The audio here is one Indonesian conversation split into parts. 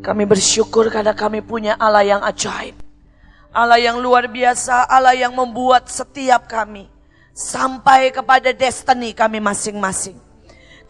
Kami bersyukur karena kami punya Allah yang ajaib, Allah yang luar biasa, Allah yang membuat setiap kami sampai kepada destiny kami masing-masing.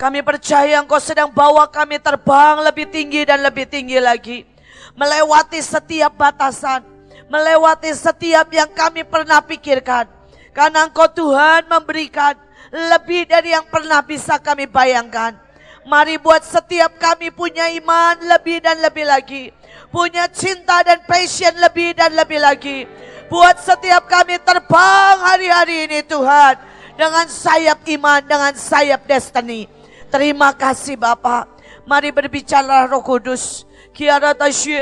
Kami percaya Engkau sedang bawa kami terbang lebih tinggi dan lebih tinggi lagi, melewati setiap batasan, melewati setiap yang kami pernah pikirkan. Karena Engkau Tuhan memberikan lebih dari yang pernah bisa kami bayangkan. Mari buat setiap kami punya iman lebih dan lebih lagi, punya cinta dan passion lebih dan lebih lagi. Buat setiap kami terbang hari-hari ini Tuhan, dengan sayap iman, dengan sayap destiny. Terima kasih Bapa. Mari berbicara Roh Kudus. Kiara tasye,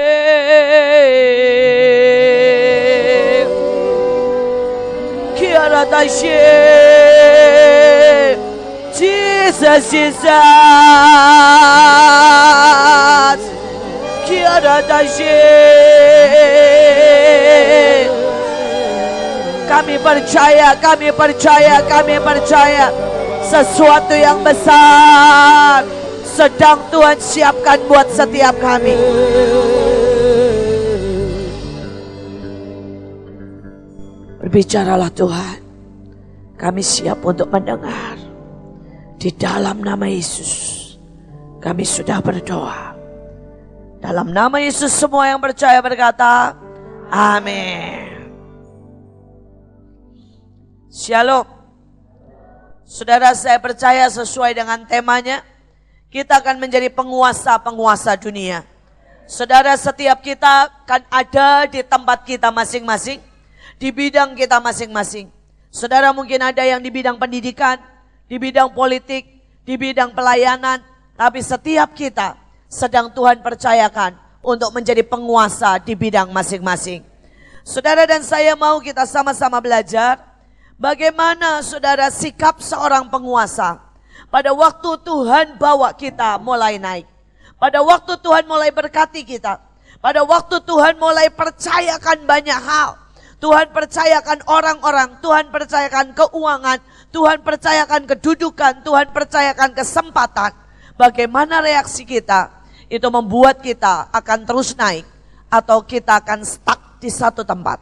kiara tasye, Jesus, Jesus, kiara tasye. Kami percaya, kami percaya, kami percaya sesuatu yang besar sedang Tuhan siapkan buat setiap kami. Berbicaralah Tuhan, kami siap untuk mendengar. Di dalam nama Yesus kami sudah berdoa. Dalam nama Yesus semua yang percaya berkata amin. Shalom. Saudara, saya percaya sesuai dengan temanya, kita akan menjadi penguasa-penguasa dunia. Saudara, setiap kita akan ada di tempat kita masing-masing, di bidang kita masing-masing. Saudara, mungkin ada yang di bidang pendidikan, di bidang politik, di bidang pelayanan, tapi setiap kita sedang Tuhan percayakan untuk menjadi penguasa di bidang masing-masing. Saudara dan saya mau kita sama-sama belajar bagaimana saudara sikap seorang penguasa pada waktu Tuhan bawa kita mulai naik, pada waktu Tuhan mulai berkati kita, pada waktu Tuhan mulai percayakan banyak hal. Tuhan percayakan orang-orang, Tuhan percayakan keuangan, Tuhan percayakan kedudukan, Tuhan percayakan kesempatan. Bagaimana reaksi kita? Itu membuat kita akan terus naik atau kita akan stuck di satu tempat.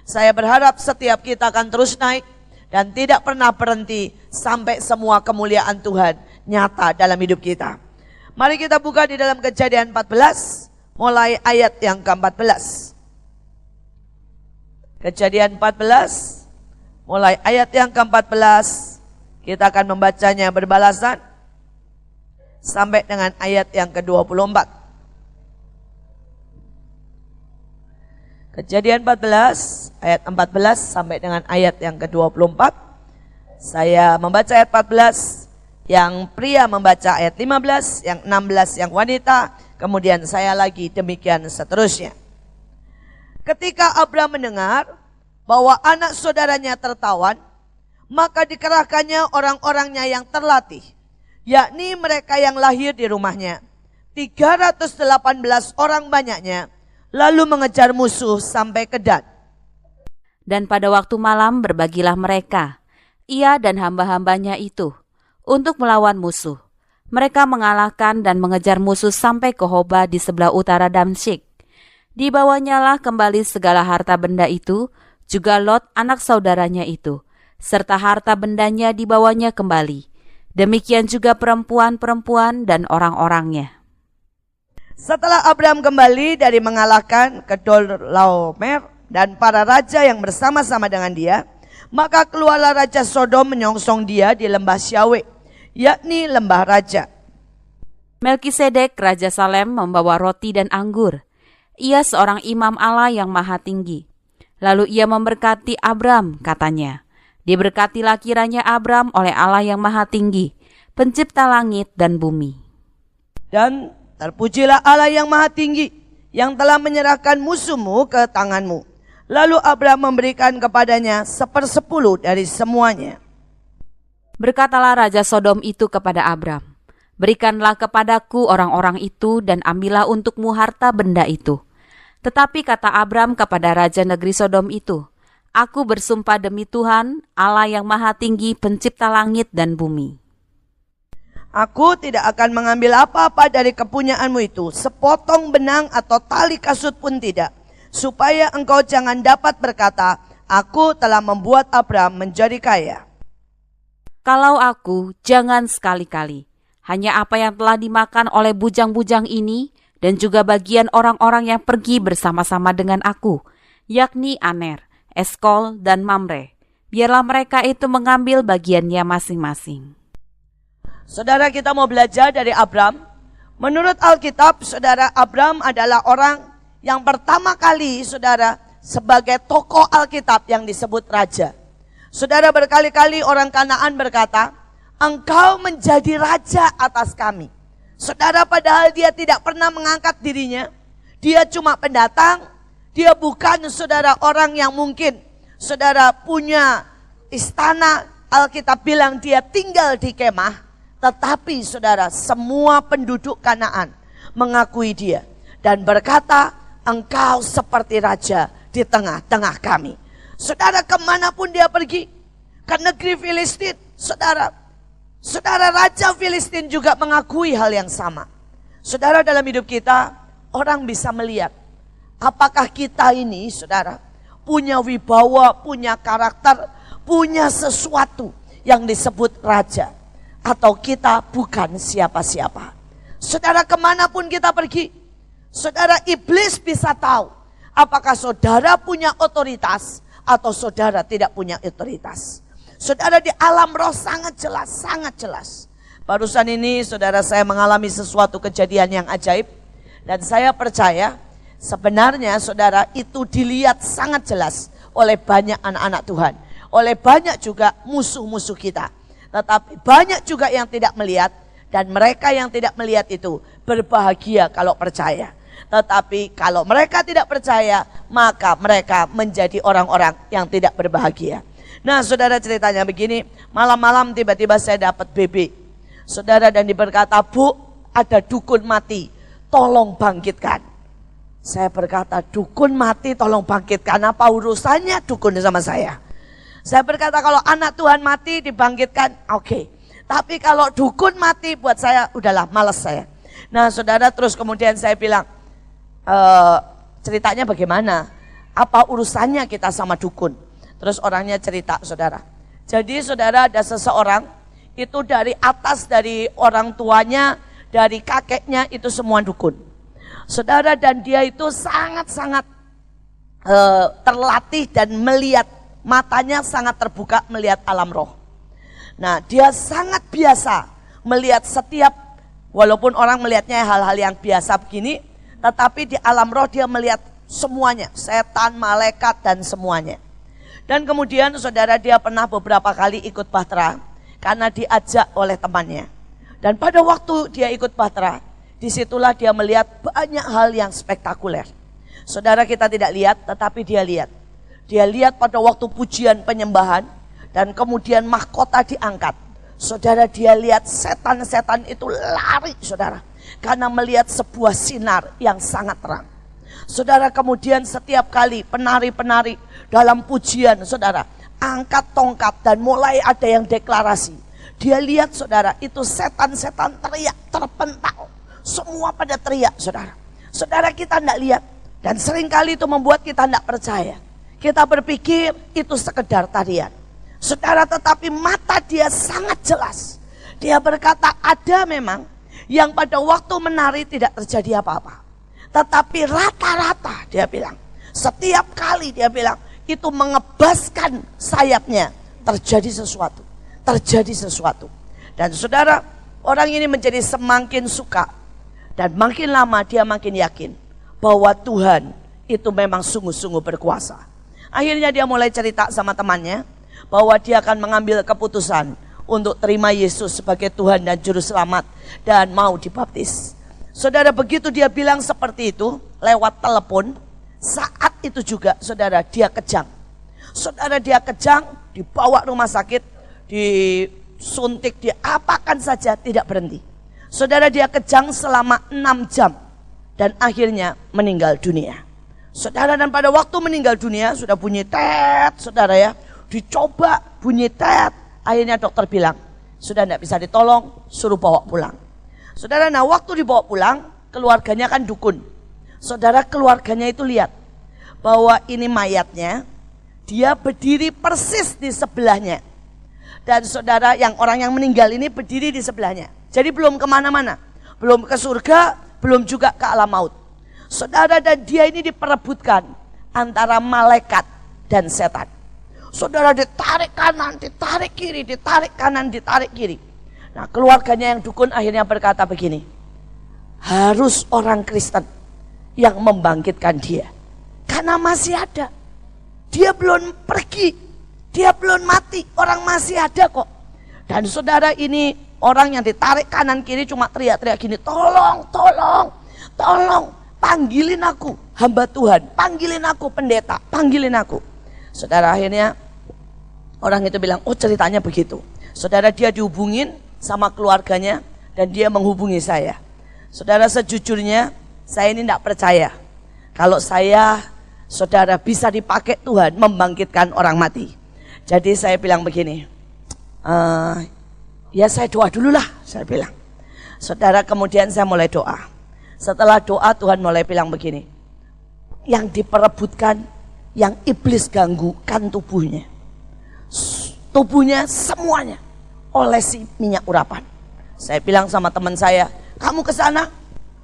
Saya berharap setiap kita akan terus naik dan tidak pernah berhenti sampai semua kemuliaan Tuhan nyata dalam hidup kita. Mari kita buka di dalam Kejadian 14, mulai ayat yang ke-14. Kejadian 14, mulai ayat yang ke-14, kita akan membacanya berbalasan sampai dengan ayat yang ke-24. Kejadian 14, ayat 14 sampai dengan ayat yang ke-24. Saya membaca ayat 14, yang pria membaca ayat 15, yang 16 yang wanita, kemudian saya lagi, demikian seterusnya. Ketika Abraham mendengar bahwa anak saudaranya tertawan, maka dikerahkannya orang-orangnya yang terlatih, yakni mereka yang lahir di rumahnya, 318 orang banyaknya, lalu mengejar musuh sampai ke Dan. Dan pada waktu malam berbagilah mereka, ia dan hamba-hambanya itu, untuk melawan musuh. Mereka mengalahkan dan mengejar musuh sampai ke Hoba di sebelah utara Damsyik. Dibawanyalah kembali segala harta benda itu, juga Lot anak saudaranya itu, serta harta bendanya dibawanya kembali. Demikian juga perempuan-perempuan dan orang-orangnya. Setelah Abraham kembali dari mengalahkan Kedorlaomer dan para raja yang bersama-sama dengan dia, maka keluarlah Raja Sodom menyongsong dia di lembah Syawe, yakni lembah raja. Melkisedek Raja Salem membawa roti dan anggur. Ia seorang imam Allah yang maha tinggi. Lalu ia memberkati Abram, katanya, diberkatilah kiranya Abram oleh Allah yang maha tinggi, pencipta langit dan bumi. Dan terpujilah Allah yang maha tinggi, yang telah menyerahkan musuhmu ke tanganmu. Lalu Abram memberikan kepadanya 1/10 dari semuanya. Berkatalah Raja Sodom itu kepada Abram, berikanlah kepadaku orang-orang itu dan ambillah untukmu harta benda itu. Tetapi kata Abram kepada Raja negeri Sodom itu, aku bersumpah demi Tuhan, Allah yang maha tinggi, pencipta langit dan bumi. Aku tidak akan mengambil apa-apa dari kepunyaanmu itu, sepotong benang atau tali kasut pun tidak, supaya engkau jangan dapat berkata, aku telah membuat Abraham menjadi kaya. Kalau aku, jangan sekali-kali. Hanya apa yang telah dimakan oleh bujang-bujang ini, dan juga bagian orang-orang yang pergi bersama-sama dengan aku, yakni Aner, Eskol, dan Mamre. Biarlah mereka itu mengambil bagiannya masing-masing. Saudara, kita mau belajar dari Abraham. Menurut Alkitab, saudara, Abraham adalah orang yang pertama kali, saudara, sebagai tokoh Alkitab yang disebut raja. Saudara, berkali-kali orang Kanaan berkata, engkau menjadi raja atas kami. Saudara, padahal dia tidak pernah mengangkat dirinya. Dia cuma pendatang. Dia bukan, saudara, orang yang mungkin, saudara, punya istana. Alkitab bilang dia tinggal di kemah. Tetapi saudara, semua penduduk Kanaan mengakui dia dan berkata, engkau seperti raja di tengah-tengah kami. Saudara, kemanapun dia pergi, ke negeri Filistin, saudara raja Filistin juga mengakui hal yang sama. Saudara, dalam hidup kita, orang bisa melihat apakah kita ini, saudara, punya wibawa, punya karakter, punya sesuatu yang disebut raja. Atau kita bukan siapa-siapa. Saudara, kemanapun kita pergi, saudara, iblis bisa tahu apakah saudara punya otoritas atau saudara tidak punya otoritas. Saudara, di alam roh sangat jelas, sangat jelas. Barusan ini saudara, saya mengalami sesuatu kejadian yang ajaib. Dan saya percaya sebenarnya saudara, itu dilihat sangat jelas oleh banyak anak-anak Tuhan. Oleh banyak juga musuh-musuh kita. Tetapi banyak juga yang tidak melihat, dan mereka yang tidak melihat itu berbahagia kalau percaya. Tetapi kalau mereka tidak percaya, maka mereka menjadi orang-orang yang tidak berbahagia. Nah, saudara, ceritanya begini, malam-malam tiba-tiba saya dapat BB. Saudara, dan berkata, Bu, ada dukun mati, tolong bangkitkan. Saya berkata, dukun mati tolong bangkitkan, apa urusannya dukun sama saya? Saya berkata, kalau anak Tuhan mati dibangkitkan, oke. Tapi kalau dukun mati, buat saya udahlah, malas saya. Nah, saudara, terus kemudian saya bilang, ceritanya bagaimana? Apa urusannya kita sama dukun? Terus orangnya cerita, saudara. Jadi saudara, ada seseorang, itu dari atas, dari orang tuanya, dari kakeknya, itu semua dukun. Saudara, dan dia itu sangat-sangat terlatih dan melihat, matanya sangat terbuka melihat alam roh. Nah, dia sangat biasa melihat setiap, walaupun orang melihatnya hal-hal yang biasa begini, tetapi di alam roh dia melihat semuanya, setan, malaikat, dan semuanya. Dan kemudian saudara, dia pernah beberapa kali ikut Bahtera karena diajak oleh temannya. Dan pada waktu dia ikut Bahtera, disitulah dia melihat banyak hal yang spektakuler. Saudara, kita tidak lihat, tetapi dia lihat. Dia lihat pada waktu pujian penyembahan dan kemudian mahkota diangkat. Saudara, dia lihat setan-setan itu lari, saudara, karena melihat sebuah sinar yang sangat terang. Saudara, kemudian setiap kali penari-penari dalam pujian, saudara, angkat tongkat dan mulai ada yang deklarasi. Dia lihat, saudara, itu setan-setan teriak, terpental. Semua pada teriak, saudara. Saudara, kita tidak lihat dan seringkali itu membuat kita tidak percaya. Kita berpikir itu sekedar tarian. Saudara, tetapi mata dia sangat jelas. Dia berkata, ada memang yang pada waktu menari tidak terjadi apa-apa. Tetapi rata-rata dia bilang, setiap kali dia bilang, itu mengebaskan sayapnya, terjadi sesuatu. Terjadi sesuatu. Dan saudara, orang ini menjadi semakin suka. Dan makin lama dia makin yakin bahwa Tuhan itu memang sungguh-sungguh berkuasa. Akhirnya dia mulai cerita sama temannya bahwa dia akan mengambil keputusan untuk terima Yesus sebagai Tuhan dan Juru Selamat dan mau dibaptis. Saudara, begitu dia bilang seperti itu lewat telepon, saat itu juga saudara dia kejang. Saudara, dia kejang, dibawa rumah sakit, disuntik, diapakan saja tidak berhenti. Saudara, dia kejang selama 6 jam dan akhirnya meninggal dunia. Saudara, dan pada waktu meninggal dunia sudah bunyi tet, saudara ya, dicoba bunyi tet. Akhirnya dokter bilang, Sudah tidak bisa ditolong, suruh bawa pulang. Saudara, nah waktu dibawa pulang, keluarganya kan dukun. Saudara, keluarganya itu lihat bahwa ini mayatnya, dia berdiri persis di sebelahnya. Dan saudara, orang yang meninggal ini berdiri di sebelahnya. Jadi belum kemana-mana, belum ke surga, belum juga ke alam maut. Saudara, dan dia ini diperebutkan antara malaikat dan setan. Saudara, ditarik kanan, ditarik kiri, ditarik kanan, ditarik kiri. Nah, keluarganya yang dukun akhirnya berkata begini, harus orang Kristen yang membangkitkan dia. Karena masih ada. Dia belum pergi, dia belum mati, orang masih ada kok. Dan saudara, ini orang yang ditarik kanan kiri cuma teriak-teriak gini, tolong, tolong, tolong, panggilin aku, hamba Tuhan, panggilin aku pendeta, panggilin aku. Saudara, akhirnya orang itu bilang, oh ceritanya begitu. Saudara, dia dihubungin sama keluarganya dan dia menghubungi saya. Saudara, sejujurnya saya ini tidak percaya kalau saudara bisa dipakai Tuhan membangkitkan orang mati. Jadi saya bilang begini, ya saya doa dulu lah, saya bilang. Saudara, kemudian saya mulai doa. Setelah doa, Tuhan mulai bilang begini, yang diperebutkan, yang iblis ganggu kan tubuhnya. Tubuhnya semuanya olesi minyak urapan. Saya bilang sama teman saya, kamu ke sana,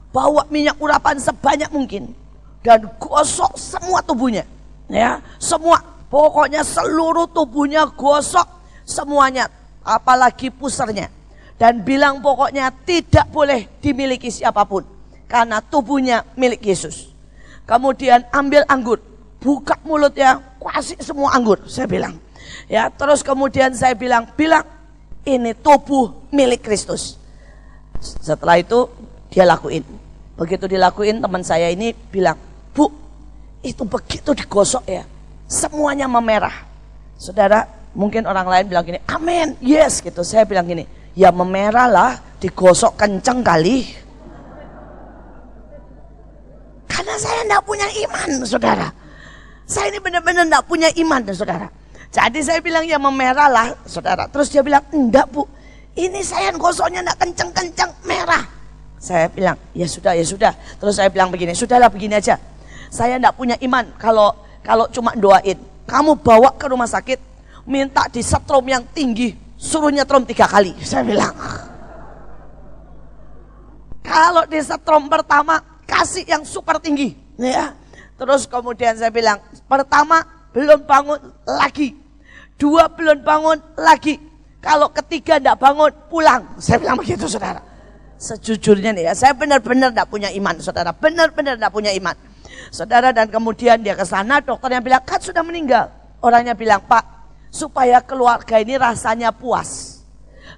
bawa minyak urapan sebanyak mungkin dan gosok semua tubuhnya, ya, semua, pokoknya seluruh tubuhnya gosok semuanya, apalagi pusernya, dan bilang pokoknya tidak boleh dimiliki siapapun karena tubuhnya milik Yesus. Kemudian ambil anggur, buka mulutnya, kasih semua anggur, saya bilang, ya. Terus kemudian saya bilang ini tubuh milik Kristus. Setelah itu dia lakuin. Begitu dilakuin, teman saya ini bilang, Bu, itu begitu digosok ya, semuanya memerah. Saudara, mungkin orang lain bilang gini, amin, yes gitu. Saya bilang gini, ya memerah lah, digosok kenceng kali. Karena saya tidak punya iman, saudara. Saya ini benar-benar tidak punya iman, saudara. Jadi saya bilang ya memerah lah, saudara. Terus dia bilang, enggak Bu, ini saya gosoknya enggak kenceng-kenceng, merah. Saya bilang, ya sudah, ya sudah. Terus saya bilang begini, sudahlah begini aja. Saya enggak punya iman kalau cuma doain. Kamu bawa ke rumah sakit, minta disetrum yang tinggi, suruh nyetrum 3 kali. Saya bilang, kalau disetrum pertama, kasih yang super tinggi, ya. Terus kemudian saya bilang, pertama belum bangun lagi, 2 belum bangun lagi, kalau ketiga tidak bangun pulang. Saya bilang begitu, saudara. Sejujurnya nih ya, saya benar-benar tidak punya iman, saudara, benar-benar tidak punya iman, saudara. Dan kemudian dia ke sana, dokternya bilang kan sudah meninggal. Orangnya bilang, Pak, supaya keluarga ini rasanya puas,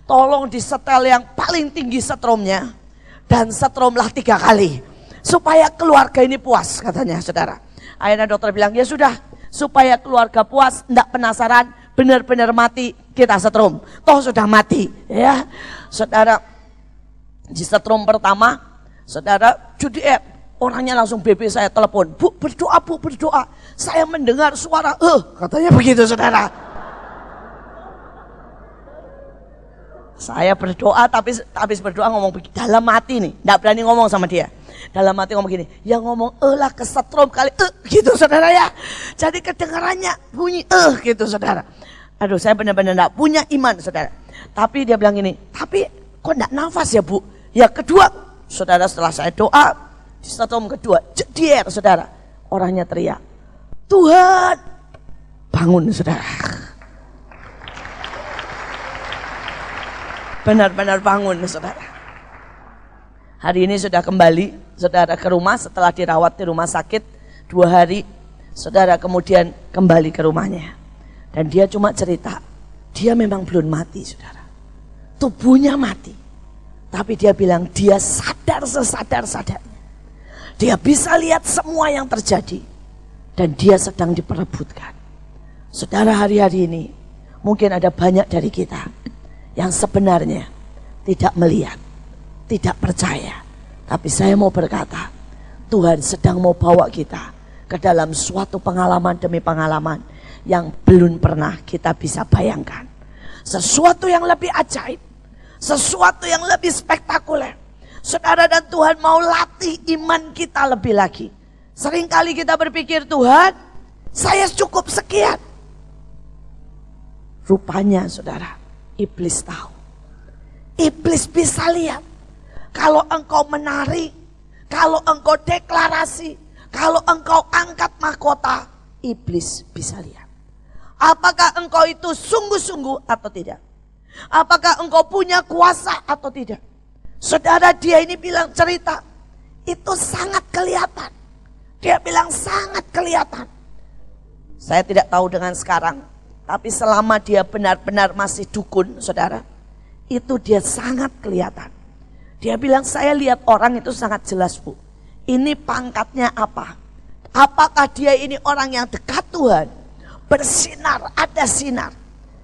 tolong disetel yang paling tinggi setrumnya dan setrumlah 3 kali supaya keluarga ini puas, katanya, saudara. Akhirnya dokter bilang, ya sudah, supaya keluarga puas, enggak penasaran, benar-benar mati, kita setrum. Toh sudah mati, ya. Saudara, di setrum pertama, saudara, orangnya langsung BB saya telepon, Bu, berdoa. Saya mendengar suara, katanya begitu, saudara. Saya berdoa, tapi habis berdoa ngomong begini, dalam hati nih, enggak berani ngomong sama dia. Dalam hati ngomong gini, yang ngomong lah kesetrum kali, gitu, saudara, ya. Jadi kedengarannya bunyi gitu, saudara. Aduh, saya benar-benar enggak punya iman, saudara. Tapi dia bilang gini, tapi kok enggak nafas ya, Bu? Ya kedua, saudara, setelah saya doa, di setrum kedua, jedier, saudara. Orangnya teriak, Tuhan, bangun, saudara. Benar-benar bangun, saudara. Hari ini sudah kembali, saudara, ke rumah setelah dirawat di rumah sakit 2 hari. Saudara, kemudian kembali ke rumahnya. Dan dia cuma cerita, dia memang belum mati, saudara. Tubuhnya mati. Tapi dia bilang dia sadar sesadar-sadarnya. Dia bisa lihat semua yang terjadi. Dan dia sedang diperebutkan. Saudara, hari-hari ini mungkin ada banyak dari kita yang sebenarnya tidak melihat, tidak percaya. Tapi saya mau berkata, Tuhan sedang mau bawa kita ke dalam suatu pengalaman demi pengalaman yang belum pernah kita bisa bayangkan. Sesuatu yang lebih ajaib, Sesuatu yang lebih spektakuler. Saudara, dan Tuhan mau latih iman kita lebih lagi. Seringkali kita berpikir, Tuhan, saya cukup sekian. Rupanya saudara, iblis tahu. Iblis bisa lihat. Kalau engkau menari, kalau engkau deklarasi, kalau engkau angkat mahkota, iblis bisa lihat. Apakah engkau itu sungguh-sungguh atau tidak? Apakah engkau punya kuasa atau tidak? Saudara, dia ini bilang cerita, itu sangat kelihatan. Dia bilang sangat kelihatan. Saya tidak tahu dengan sekarang, tapi selama dia benar-benar masih dukun, saudara, itu dia sangat kelihatan. Dia bilang, saya lihat orang itu sangat jelas, Bu. Ini pangkatnya apa? Apakah dia ini orang yang dekat Tuhan? Bersinar, ada sinar.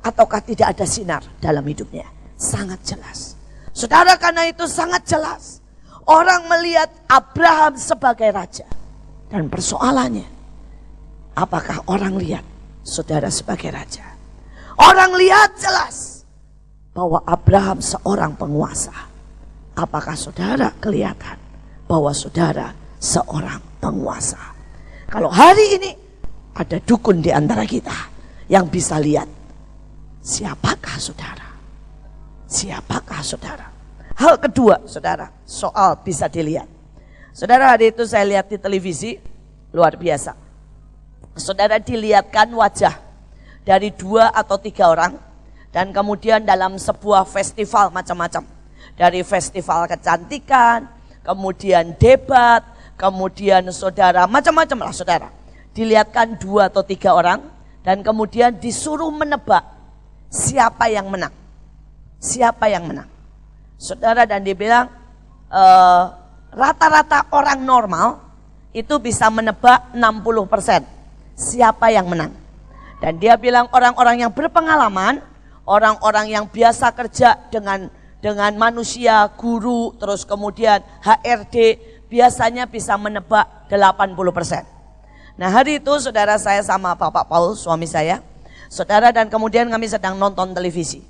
Ataukah tidak ada sinar dalam hidupnya? Sangat jelas. Saudara, karena itu sangat jelas. Orang melihat Abraham sebagai raja. Dan persoalannya, apakah orang lihat saudara sebagai raja? Orang lihat jelas bahwa Abraham seorang penguasa. Apakah saudara kelihatan bahwa saudara seorang penguasa? Kalau hari ini ada dukun di antara kita yang bisa lihat, siapakah saudara? Siapakah saudara? Hal kedua, saudara, soal bisa dilihat. Saudara, hari itu saya lihat di televisi, luar biasa. Saudara, dilihatkan wajah dari 2 atau 3 orang, dan kemudian dalam sebuah festival macam-macam. Dari festival kecantikan, kemudian debat, kemudian saudara, macam-macam lah saudara. Dilihatkan 2 atau 3 orang, dan kemudian disuruh menebak siapa yang menang. Siapa yang menang? Saudara, dan dia bilang rata-rata orang normal itu bisa menebak 60% siapa yang menang. Dan dia bilang orang-orang yang berpengalaman, orang-orang yang biasa kerja dengan manusia, guru, terus kemudian HRD, biasanya bisa menebak 80%. Nah, hari itu saudara, saya sama Bapak Paul, suami saya, saudara, dan kemudian kami sedang nonton televisi.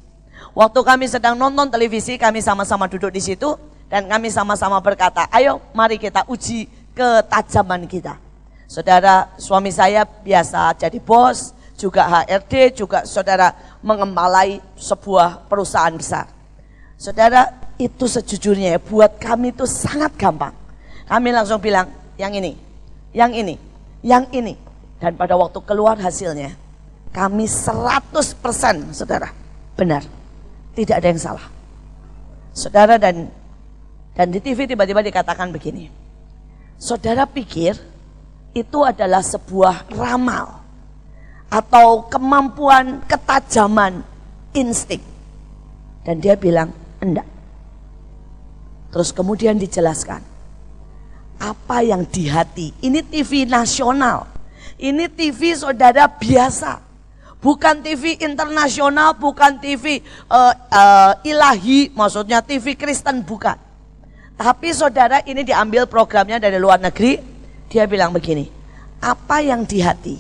Waktu kami sedang nonton televisi, kami sama-sama duduk di situ dan kami sama-sama berkata, ayo mari kita uji ketajaman kita. Saudara, suami saya biasa jadi bos, juga HRD, juga saudara mengembalai sebuah perusahaan besar. Saudara, itu sejujurnya buat kami itu sangat gampang. Kami langsung bilang, yang ini, yang ini, yang ini. Dan pada waktu keluar hasilnya, kami 100% saudara, benar. Tidak ada yang salah. Saudara, dan di TV tiba-tiba dikatakan begini. Saudara pikir itu adalah sebuah ramal atau kemampuan ketajaman insting. Dan dia bilang, enggak. Terus kemudian dijelaskan. Apa yang di hati. Ini TV nasional. Ini TV saudara biasa. Bukan TV internasional, bukan TV ilahi, maksudnya TV Kristen, bukan. Tapi saudara, ini diambil programnya dari luar negeri. Dia bilang begini, apa yang di hati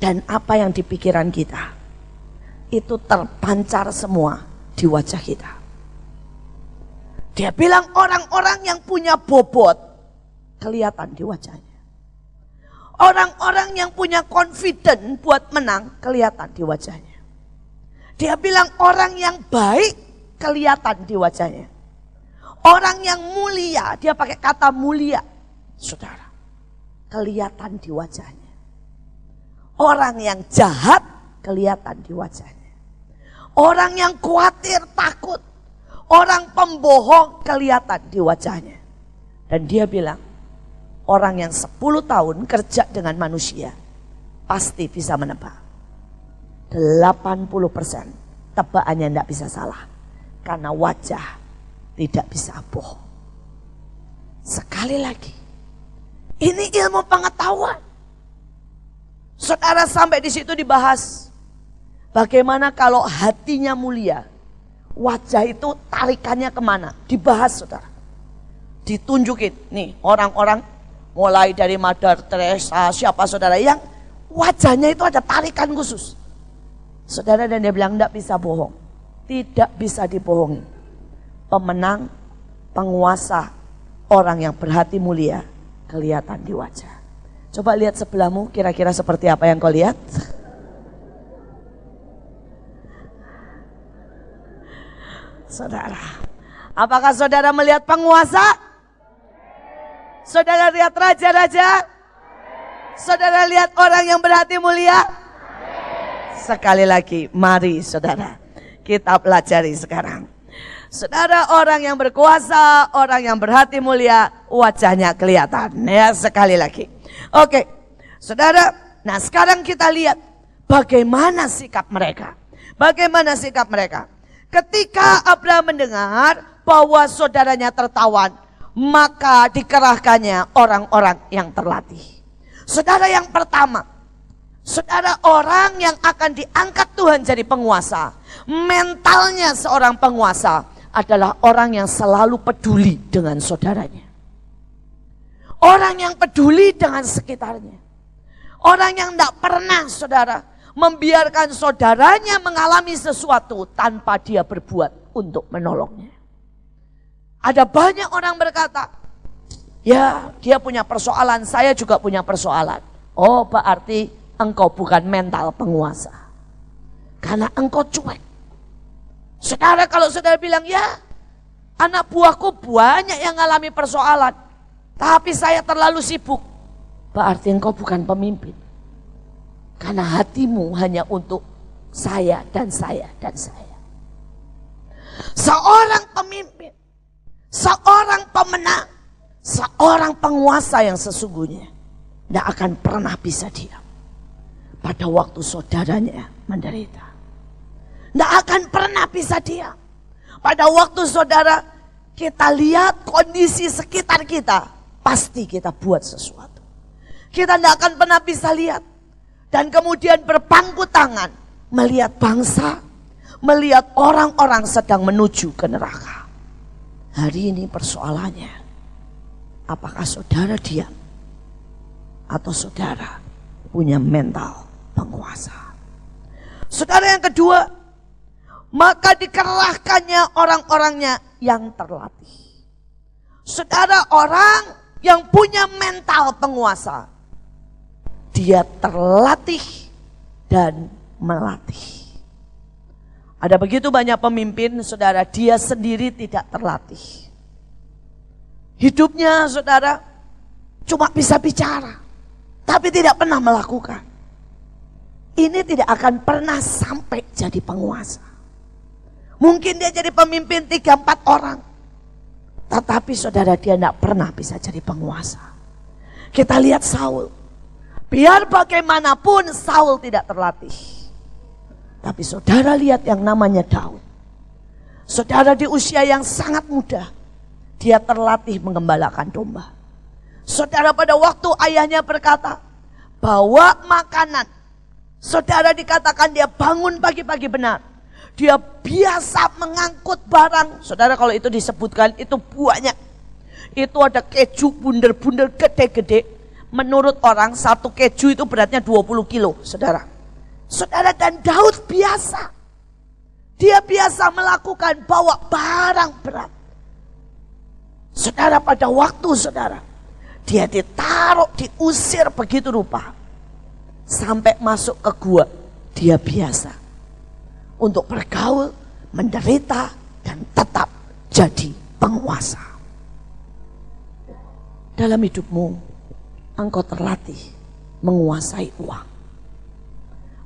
dan apa yang di pikiran kita, itu terpancar semua di wajah kita. Dia bilang orang-orang yang punya bobot, kelihatan di wajahnya. Orang-orang yang punya confident buat menang, kelihatan di wajahnya. Dia bilang orang yang baik, kelihatan di wajahnya. Orang yang mulia, dia pakai kata mulia, saudara, kelihatan di wajahnya. Orang yang jahat, kelihatan di wajahnya. Orang yang khawatir, takut, orang pembohong, kelihatan di wajahnya. Dan dia bilang, orang yang 10 tahun kerja dengan manusia pasti bisa menebak. 80% tebakannya tidak bisa salah. Karena wajah tidak bisa bohong. Sekali lagi, ini ilmu pengetahuan. Saudara, sampai di situ dibahas. Bagaimana kalau hatinya mulia, wajah itu tarikannya kemana? Dibahas, saudara. Ditunjukin, nih orang-orang mulai dari Mother Teresa, siapa saudara yang wajahnya itu ada tarikan khusus. Saudara, dan dia bilang tidak bisa bohong. Tidak bisa dibohongi. pemenang, penguasa, orang yang berhati mulia kelihatan di wajah. Coba lihat sebelahmu, kira-kira seperti apa yang kau lihat? Saudara, apakah saudara melihat penguasa? Saudara lihat raja-raja? Saudara lihat orang yang berhati mulia? Sekali lagi, mari saudara, kita pelajari sekarang. Saudara, orang yang berkuasa, orang yang berhati mulia, wajahnya kelihatan. Ya, sekali lagi. Oke, saudara, nah sekarang kita lihat bagaimana sikap mereka. Bagaimana sikap mereka? Ketika Abraham mendengar bahwa saudaranya tertawan, maka dikerahkannya orang-orang yang terlatih. Saudara, yang pertama, saudara, orang yang akan diangkat Tuhan jadi penguasa, mentalnya seorang penguasa adalah orang yang selalu peduli dengan saudaranya. Orang yang peduli dengan sekitarnya. Orang yang tidak pernah, saudara, membiarkan saudaranya mengalami sesuatu tanpa dia berbuat untuk menolongnya. Ada banyak orang berkata, ya dia punya persoalan, saya juga punya persoalan. Oh, berarti engkau bukan mental penguasa. Karena engkau cuek. Saudara, kalau saudara bilang, ya anak buahku banyak yang mengalami persoalan, tapi saya terlalu sibuk, berarti engkau bukan pemimpin. Karena hatimu hanya untuk saya dan saya dan saya. Seorang pemimpin, seorang pemenang, seorang penguasa yang sesungguhnya tidak akan pernah bisa diam pada waktu saudaranya menderita. Tidak akan pernah bisa diam pada waktu saudara kita lihat kondisi sekitar kita, pasti kita buat sesuatu. Kita tidak akan pernah bisa lihat dan kemudian berpangku tangan melihat bangsa, melihat orang-orang sedang menuju ke neraka. Hari ini persoalannya, apakah saudara diam atau saudara punya mental penguasa? Saudara, yang kedua, maka dikerahkannya orang-orangnya yang terlatih. Saudara, orang yang punya mental penguasa, dia terlatih dan melatih. Ada begitu banyak pemimpin, saudara, dia sendiri tidak terlatih. Hidupnya, saudara, cuma bisa bicara, tapi tidak pernah melakukan. Ini tidak akan pernah sampai jadi penguasa. Mungkin dia jadi pemimpin 3-4 orang, tetapi saudara, dia tidak pernah bisa jadi penguasa. Kita lihat Saul. Biar bagaimanapun Saul tidak terlatih. Tapi saudara lihat yang namanya Daud. Saudara, di usia yang sangat muda, dia terlatih mengembalakan domba. Saudara, pada waktu ayahnya berkata, bawa makanan. Saudara, dikatakan dia bangun pagi-pagi benar. Dia biasa mengangkut barang. Saudara, kalau itu disebutkan, itu banyak. Itu ada keju bunder-bunder gede-gede. Menurut orang, satu keju itu beratnya 20 kilo, saudara. Saudara, dan Daud biasa. Dia biasa melakukan bawa barang berat. Saudara, pada waktu saudara, dia ditaruh, diusir begitu rupa. Sampai masuk ke gua, dia biasa untuk bergaul, menderita, dan tetap jadi penguasa. Dalam hidupmu, engkau terlatih menguasai uang.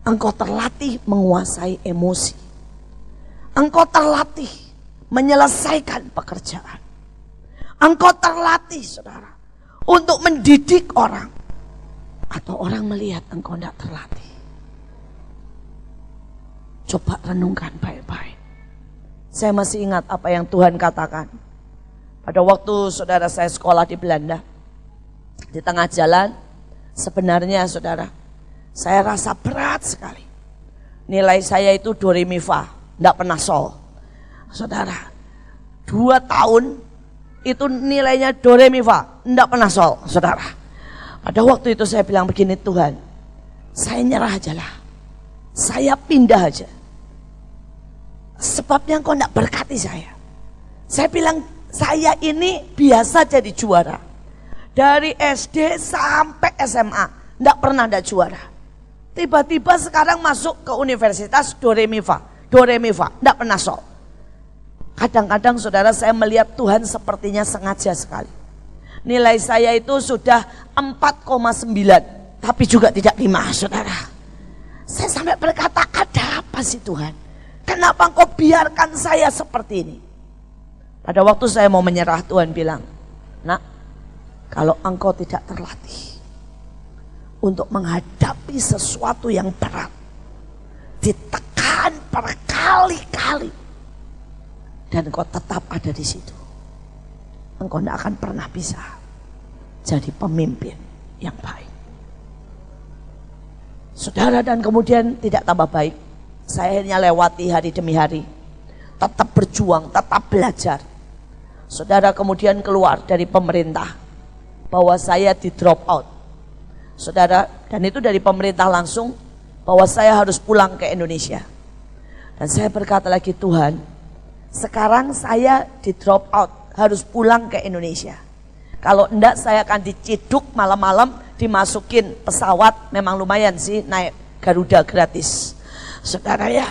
Engkau terlatih menguasai emosi. Engkau terlatih menyelesaikan pekerjaan. Engkau terlatih, saudara, untuk mendidik orang. Atau orang melihat engkau tidak terlatih. Coba renungkan baik-baik. Saya masih ingat apa yang Tuhan katakan. Pada waktu saudara saya sekolah di Belanda. Di tengah jalan, sebenarnya saudara, saya rasa berat sekali. Nilai saya itu do re mi fa, tidak pernah sol. Saudara, 2 tahun itu nilainya do re mi fa, tidak pernah sol, saudara. Pada waktu itu saya bilang begini, Tuhan, saya nyerah aja lah. Saya pindah aja. Sebabnya engkau tidak berkati saya. Saya bilang, saya ini biasa jadi juara. Dari SD sampai SMA, enggak pernah ada juara. Tiba-tiba sekarang masuk ke universitas do re mi fa, enggak pernah sol. Kadang-kadang saudara saya melihat Tuhan sepertinya sengaja sekali. Nilai saya itu sudah 4,9, tapi juga tidak 5, saudara. Saya sampai berkata, ada apa sih Tuhan? Kenapa engkau biarkan saya seperti ini? Pada waktu saya mau menyerah, Tuhan bilang, nak, kalau engkau tidak terlatih untuk menghadapi sesuatu yang berat, ditekan berkali-kali, dan engkau tetap ada di situ, engkau tidak akan pernah bisa jadi pemimpin yang baik. Saudara, dan kemudian tidak tambah baik. Saya akhirnya lewati hari demi hari, tetap berjuang, tetap belajar. Saudara, kemudian keluar dari pemerintah bahwa saya di drop out. Saudara, dan itu dari pemerintah langsung bahwa saya harus pulang ke Indonesia. Dan saya berkata lagi, Tuhan, sekarang saya di drop out, harus pulang ke Indonesia. Kalau enggak saya akan diciduk malam-malam, dimasukin pesawat, memang lumayan sih naik Garuda gratis. Saudara ya,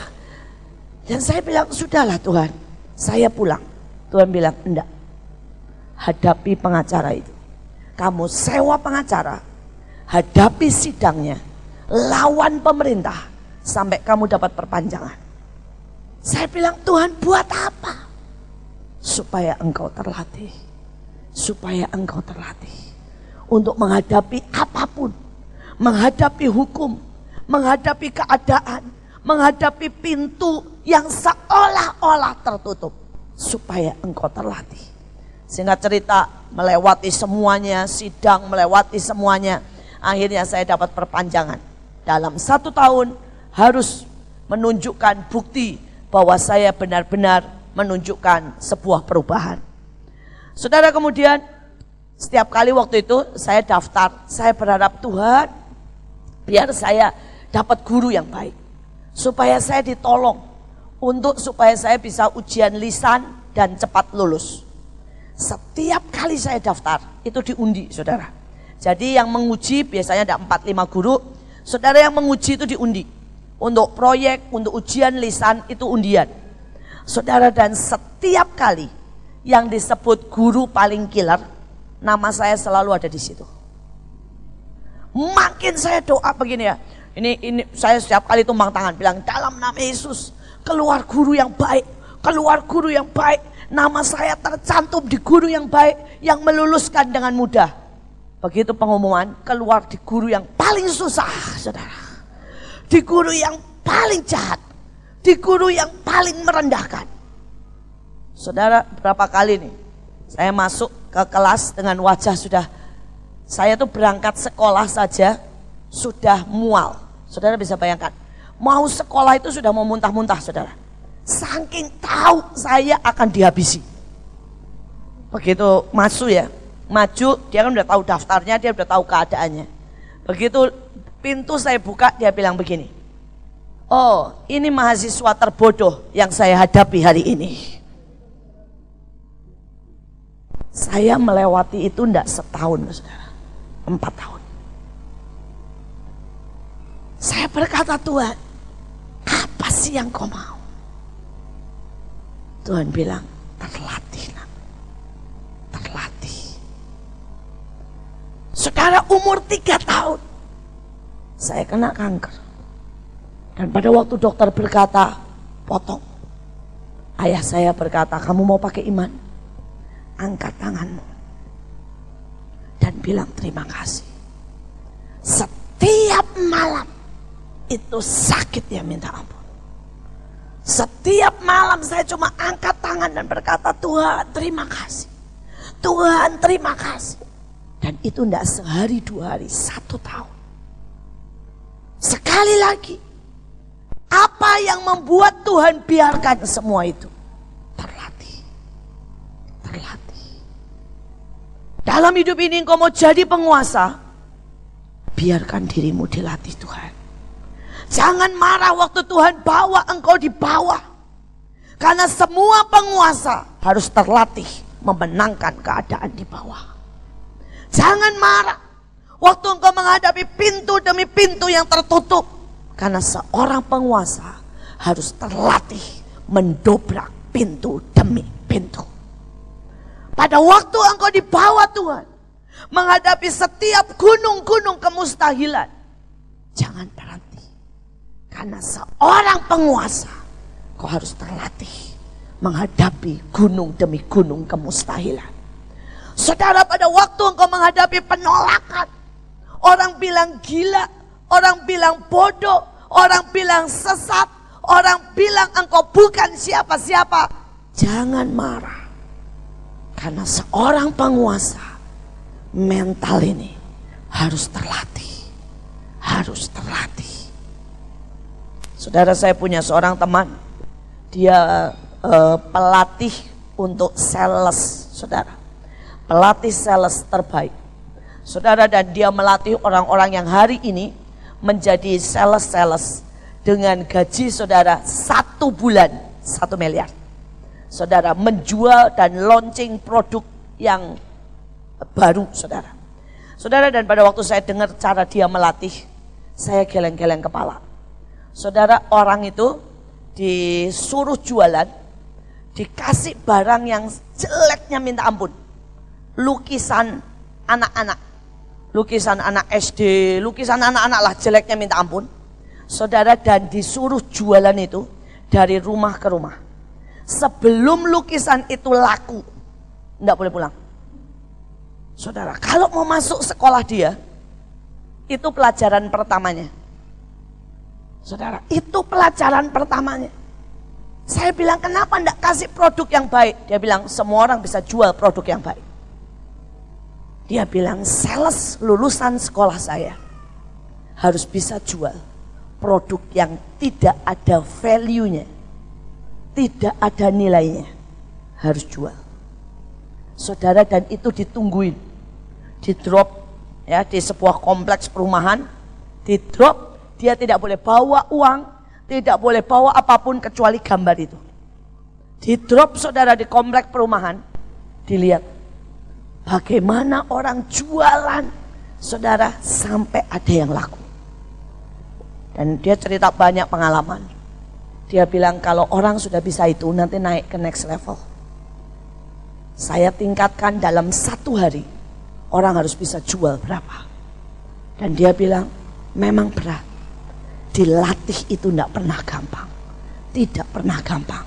dan saya bilang, sudahlah Tuhan, saya pulang. Tuhan bilang, enggak, hadapi pengacara itu. Kamu sewa pengacara, hadapi sidangnya, lawan pemerintah, sampai kamu dapat perpanjangan. Saya bilang, Tuhan buat apa? Supaya engkau terlatih. Supaya engkau terlatih untuk menghadapi apapun, menghadapi hukum, menghadapi keadaan, menghadapi pintu yang seolah-olah tertutup, supaya engkau terlatih. Singkat cerita, melewati semuanya, sidang melewati semuanya, akhirnya saya dapat perpanjangan. Dalam 1 tahun harus menunjukkan bukti bahwa saya benar-benar menunjukkan sebuah perubahan. Saudara, kemudian setiap kali waktu itu saya daftar, saya berharap Tuhan biar saya dapat guru yang baik, supaya saya ditolong supaya saya bisa ujian lisan dan cepat lulus. Setiap kali saya daftar itu diundi, saudara. Jadi yang menguji biasanya ada 4-5 guru. Saudara, yang menguji itu diundi. Untuk proyek, untuk ujian lisan itu undian. Saudara, dan setiap kali yang disebut guru paling killer, nama saya selalu ada di situ. Makin saya doa begini ya, ini saya setiap kali tumpang tangan bilang, dalam nama Yesus, keluar guru yang baik, keluar guru yang baik. Nama saya tercantum di guru yang baik, yang meluluskan dengan mudah. Begitu pengumuman, keluar di guru yang paling susah, saudara. Di guru yang paling jahat, di guru yang paling merendahkan. Saudara, berapa kali nih saya masuk ke kelas dengan wajah sudah, saya tuh berangkat sekolah saja sudah mual. Saudara bisa bayangkan, mau sekolah itu sudah mau muntah-muntah, saudara. Saking tahu saya akan dihabisi. Begitu masuk ya, maju, dia kan udah tahu daftarnya, dia udah tahu keadaannya. Begitu pintu saya buka, dia bilang begini, oh, ini mahasiswa terbodoh yang saya hadapi hari ini. Saya melewati itu enggak setahun, saudara, 4 tahun. Saya berkata, Tuhan, apa sih yang kau mau? Tuhan bilang, terlatih, nak. Terlatih. Saudara, umur 3 tahun saya kena kanker. Dan pada waktu dokter berkata, potong, ayah saya berkata, kamu mau pakai iman? Angkat tanganmu dan bilang terima kasih. Setiap malam itu sakit ya minta ampun. Setiap malam saya cuma angkat tangan dan berkata, Tuhan terima kasih, Tuhan terima kasih. Dan itu tidak sehari 2 hari, 1 tahun. Sekali lagi, apa yang membuat Tuhan biarkan semua itu? Terlatih. Terlatih. Dalam hidup ini engkau mau jadi penguasa, biarkan dirimu dilatih Tuhan. Jangan marah waktu Tuhan bawa engkau di bawah. Karena semua penguasa harus terlatih memenangkan keadaan di bawah. Jangan marah waktu engkau menghadapi pintu demi pintu yang tertutup. Karena seorang penguasa harus terlatih mendobrak pintu demi pintu. Pada waktu engkau di bawah Tuhan, menghadapi setiap gunung-gunung kemustahilan, jangan berhenti. Karena seorang penguasa, kau harus terlatih menghadapi gunung demi gunung kemustahilan. Saudara, pada waktu engkau menghadapi penolakan, orang bilang gila, orang bilang bodoh, orang bilang sesat, orang bilang engkau bukan siapa-siapa, jangan marah. Karena seorang penguasa, mental ini harus terlatih. Harus terlatih. Saudara, saya punya seorang teman. Dia pelatih untuk sales, saudara. Pelatih sales terbaik. Saudara, dan dia melatih orang-orang yang hari ini menjadi sales dengan gaji saudara 1 bulan 1 miliar. Saudara, menjual dan launching produk yang baru, saudara. Saudara, dan pada waktu saya dengar cara dia melatih, saya geleng-geleng kepala. Saudara, orang itu disuruh jualan, dikasih barang yang jeleknya minta ampun. Lukisan anak-anak, lukisan anak SD, lukisan anak-anak lah, jeleknya minta ampun. Saudara, dan disuruh jualan itu dari rumah ke rumah. Sebelum lukisan itu laku, enggak boleh pulang. Saudara, kalau mau masuk sekolah dia, itu pelajaran pertamanya. Saudara, itu pelajaran pertamanya. Saya bilang, kenapa enggak kasih produk yang baik? Dia bilang, semua orang bisa jual produk yang baik. Dia bilang, sales lulusan sekolah saya harus bisa jual produk yang tidak ada value-nya, tidak ada nilainya, harus jual. Saudara, dan itu ditungguin, di drop ya, di sebuah kompleks perumahan, di drop. Dia tidak boleh bawa uang, tidak boleh bawa apapun kecuali gambar itu. Di drop, saudara, di kompleks perumahan. Dilihat bagaimana orang jualan, saudara, sampai ada yang laku. Dan dia cerita banyak pengalaman. Dia bilang, kalau orang sudah bisa itu, nanti naik ke next level. Saya tingkatkan dalam 1 hari, orang harus bisa jual berapa. Dan dia bilang, memang berat. Dilatih itu tidak pernah gampang. Tidak pernah gampang.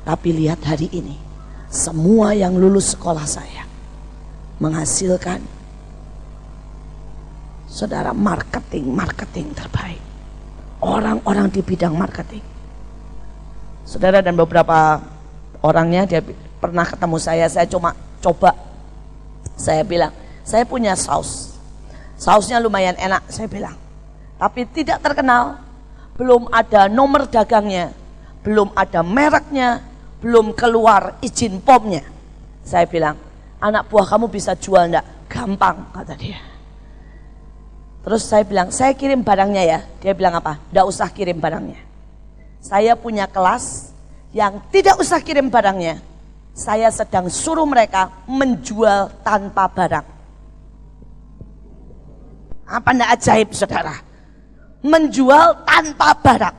Tapi lihat hari ini, semua yang lulus sekolah saya menghasilkan, saudara, marketing terbaik. Orang-orang di bidang marketing. Saudara, dan beberapa orangnya dia pernah ketemu saya cuma coba. Saya bilang, saya punya sausnya lumayan enak, saya bilang. Tapi tidak terkenal, belum ada nomor dagangnya, belum ada mereknya, belum keluar izin POM-nya. Saya bilang, anak buah kamu bisa jual enggak? Gampang, kata dia. Terus saya bilang, saya kirim barangnya ya. Dia bilang apa? Enggak usah kirim barangnya. Saya punya kelas yang tidak usah kirim barangnya. Saya sedang suruh mereka menjual tanpa barang. Apa enggak ajaib, saudara? Menjual tanpa barang.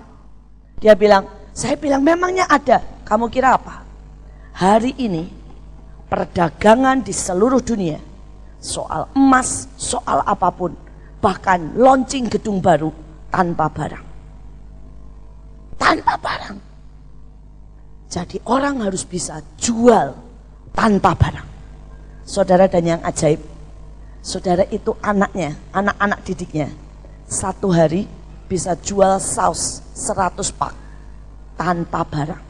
Dia bilang, saya bilang memangnya ada. Kamu kira apa? Hari ini perdagangan di seluruh dunia, soal emas, soal apapun, bahkan launching gedung baru tanpa barang. Tanpa barang. Jadi orang harus bisa jual tanpa barang. Saudara, dan yang ajaib, saudara, itu anaknya, anak-anak didiknya, 1 hari bisa jual saus 100 pak tanpa barang.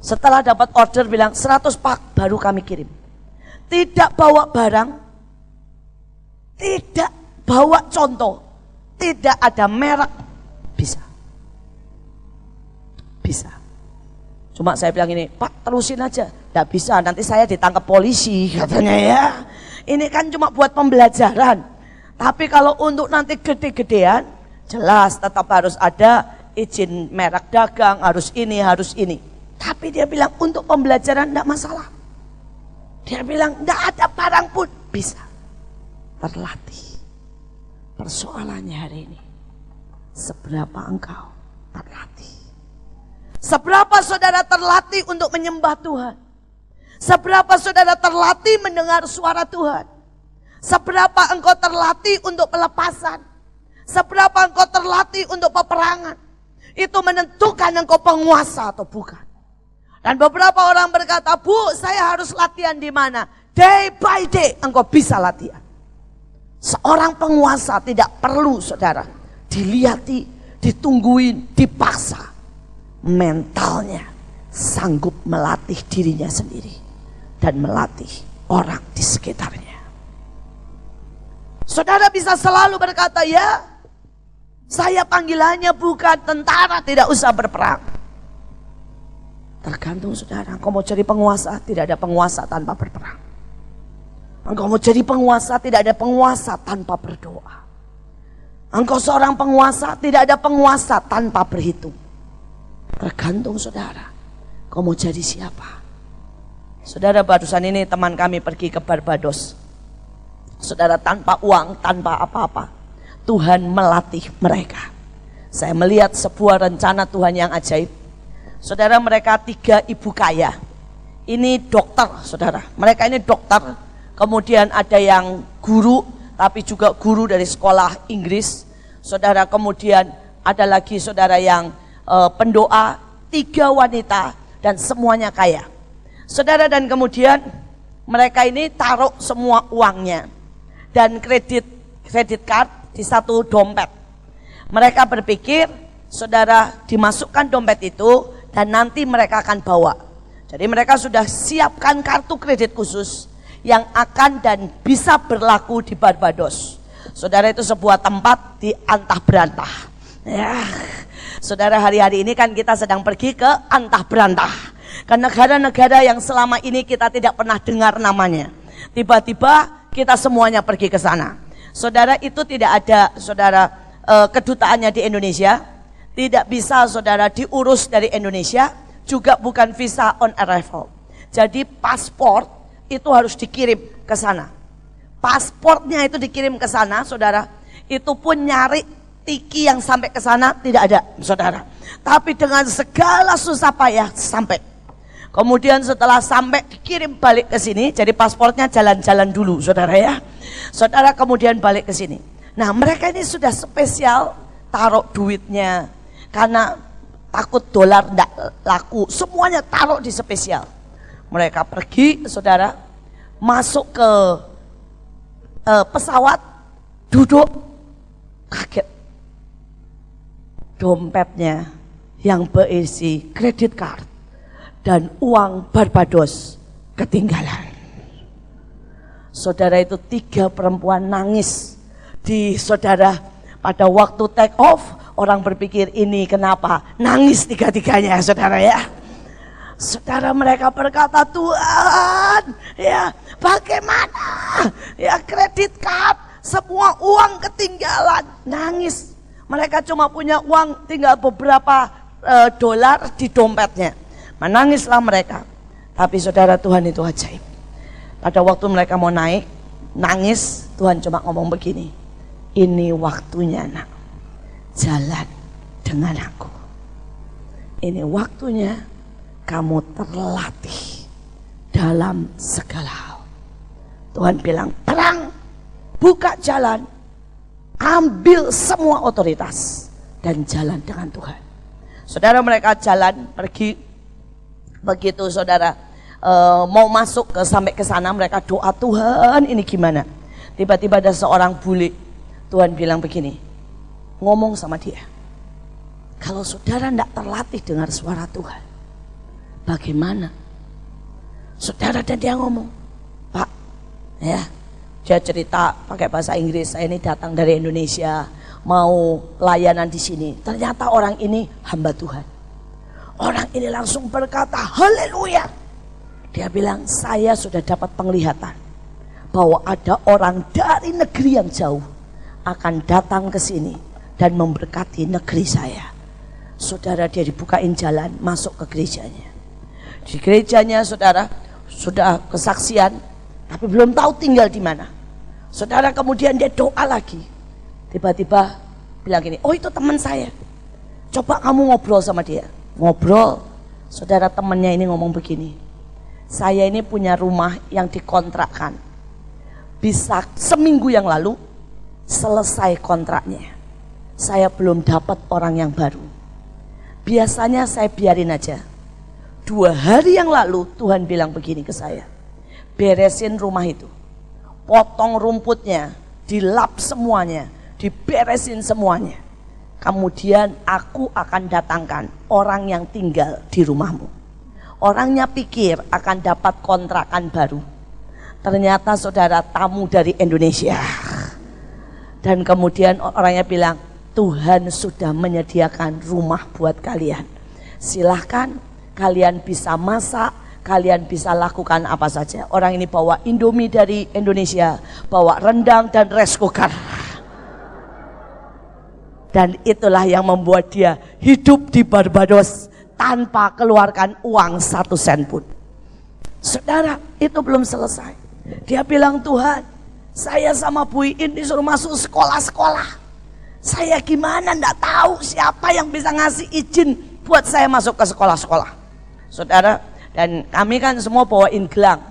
Setelah dapat order bilang 100 pak baru kami kirim. Tidak bawa barang, tidak bawa contoh, tidak ada merek, bisa. Bisa. Cuma saya bilang ini, Pak, terusin aja. Tidak bisa, nanti saya ditangkap polisi, katanya ya. Ini kan cuma buat pembelajaran. Tapi kalau untuk nanti gede-gedean, jelas tetap harus ada izin merek dagang, harus ini, harus ini. Tapi dia bilang untuk pembelajaran tidak masalah. Dia bilang tidak ada barang pun bisa. Terlatih. Persoalannya hari ini, seberapa engkau terlatih? Seberapa saudara terlatih untuk menyembah Tuhan? Seberapa saudara terlatih mendengar suara Tuhan? Seberapa engkau terlatih untuk pelepasan? Seberapa engkau terlatih untuk peperangan? Itu menentukan engkau penguasa atau bukan. Dan beberapa orang berkata, Bu, saya harus latihan di mana? Day by day engkau bisa latihan. Seorang penguasa tidak perlu saudara dilihati, ditungguin, dipaksa. Mentalnya sanggup melatih dirinya sendiri dan melatih orang di sekitarnya. Saudara bisa selalu berkata, ya, saya panggilannya bukan tentara, tidak usah berperang. Tergantung saudara, engkau mau jadi penguasa, tidak ada penguasa tanpa berperang. Engkau mau jadi penguasa, tidak ada penguasa tanpa berdoa. Engkau seorang penguasa, tidak ada penguasa tanpa berhitung. Tergantung saudara, kau mau jadi siapa? Saudara, barusan ini teman kami pergi ke Barbados. Saudara, tanpa uang, tanpa apa-apa, Tuhan melatih mereka. Saya melihat sebuah rencana Tuhan yang ajaib. Saudara, mereka 3 ibu kaya. Ini dokter, saudara. Mereka ini dokter. Kemudian ada yang guru, tapi juga guru dari sekolah Inggris. Saudara, kemudian ada lagi saudara yang pendoa, 3 wanita dan semuanya kaya. Saudara, dan kemudian mereka ini taruh semua uangnya dan kredit card di satu dompet. Mereka berpikir saudara dimasukkan dompet itu dan nanti mereka akan bawa. Jadi mereka sudah siapkan kartu kredit khusus yang akan dan bisa berlaku di Barbados. Saudara, itu sebuah tempat di antah berantah. Ya. Saudara, hari-hari ini kan kita sedang pergi ke antah berantah, ke negara-negara yang selama ini kita tidak pernah dengar namanya. Tiba-tiba kita semuanya pergi ke sana. Saudara, itu tidak ada saudara kedutaannya di Indonesia, tidak bisa saudara diurus dari Indonesia, juga bukan visa on arrival. Jadi paspor itu harus dikirim ke sana. Pasportnya itu dikirim ke sana, saudara. Itu pun nyari tiki yang sampai ke sana tidak ada, saudara. Tapi dengan segala susah payah sampai. Kemudian setelah sampai dikirim balik ke sini. Jadi pasportnya jalan-jalan dulu, saudara ya. Saudara, kemudian balik ke sini. Nah, mereka ini sudah spesial taruh duitnya karena takut dolar tidak laku. Semuanya taruh di spesial. Mereka pergi, saudara, masuk ke pesawat, duduk, kaget. Dompetnya yang berisi kredit card dan uang Barbados ketinggalan. Saudara, itu 3 perempuan nangis di saudara pada waktu take off. Orang berpikir ini kenapa nangis 3-tiganya, saudara ya. Saudara, mereka berkata, Tuhan, ya bagaimana ya kredit card, semua uang ketinggalan. Nangis. Mereka cuma punya uang tinggal beberapa dolar di dompetnya. Menangislah mereka. Tapi saudara, Tuhan itu ajaib. Pada waktu mereka mau naik, nangis, Tuhan cuma ngomong begini, ini waktunya nak, jalan dengan aku. Ini waktunya kamu terlatih dalam segala hal. Tuhan bilang, perang, buka jalan, ambil semua otoritas dan jalan dengan Tuhan. Saudara, mereka jalan pergi. Begitu saudara mau masuk sampai ke sana, mereka doa, Tuhan ini gimana? Tiba-tiba ada seorang bule. Tuhan bilang begini, ngomong sama dia, kalau saudara tidak terlatih dengar suara Tuhan, bagaimana? Saudara, dan dia ngomong, Pak, ya, dia cerita pakai bahasa Inggris, saya ini datang dari Indonesia, mau layanan di sini. Ternyata orang ini hamba Tuhan. Orang ini langsung berkata, haleluya. Dia bilang, saya sudah dapat penglihatan bahwa ada orang dari negeri yang jauh akan datang ke sini dan memberkati negeri saya. Saudara, dia dibukain jalan masuk ke gerejanya. Di gerejanya saudara sudah kesaksian, tapi belum tahu tinggal di mana. Saudara kemudian dia doa lagi. Tiba-tiba bilang gini, oh itu teman saya. Coba kamu ngobrol sama dia. Ngobrol. Saudara temannya ini ngomong begini. Saya ini punya rumah yang dikontrakkan. Bisa seminggu yang lalu selesai kontraknya. Saya belum dapat orang yang baru. Biasanya saya biarin aja. 2 hari yang lalu Tuhan bilang begini ke saya. Beresin rumah itu. Potong rumputnya, dilap semuanya, diberesin semuanya. Kemudian aku akan datangkan orang yang tinggal di rumahmu. Orangnya pikir akan dapat kontrakan baru. Ternyata saudara tamu dari Indonesia. Dan kemudian orangnya bilang, Tuhan sudah menyediakan rumah buat kalian. Silahkan kalian bisa masak, kalian bisa lakukan apa saja. Orang ini bawa Indomie dari Indonesia, bawa rendang dan rice cooker. Dan itulah yang membuat dia hidup di Barbados tanpa keluarkan uang 1 sen pun. Saudara, itu belum selesai. Dia bilang, Tuhan, saya sama Bu Iin disuruh masuk sekolah-sekolah. Saya gimana enggak tahu siapa yang bisa ngasih izin buat saya masuk ke sekolah-sekolah. Saudara, dan kami kan semua bawain gelang.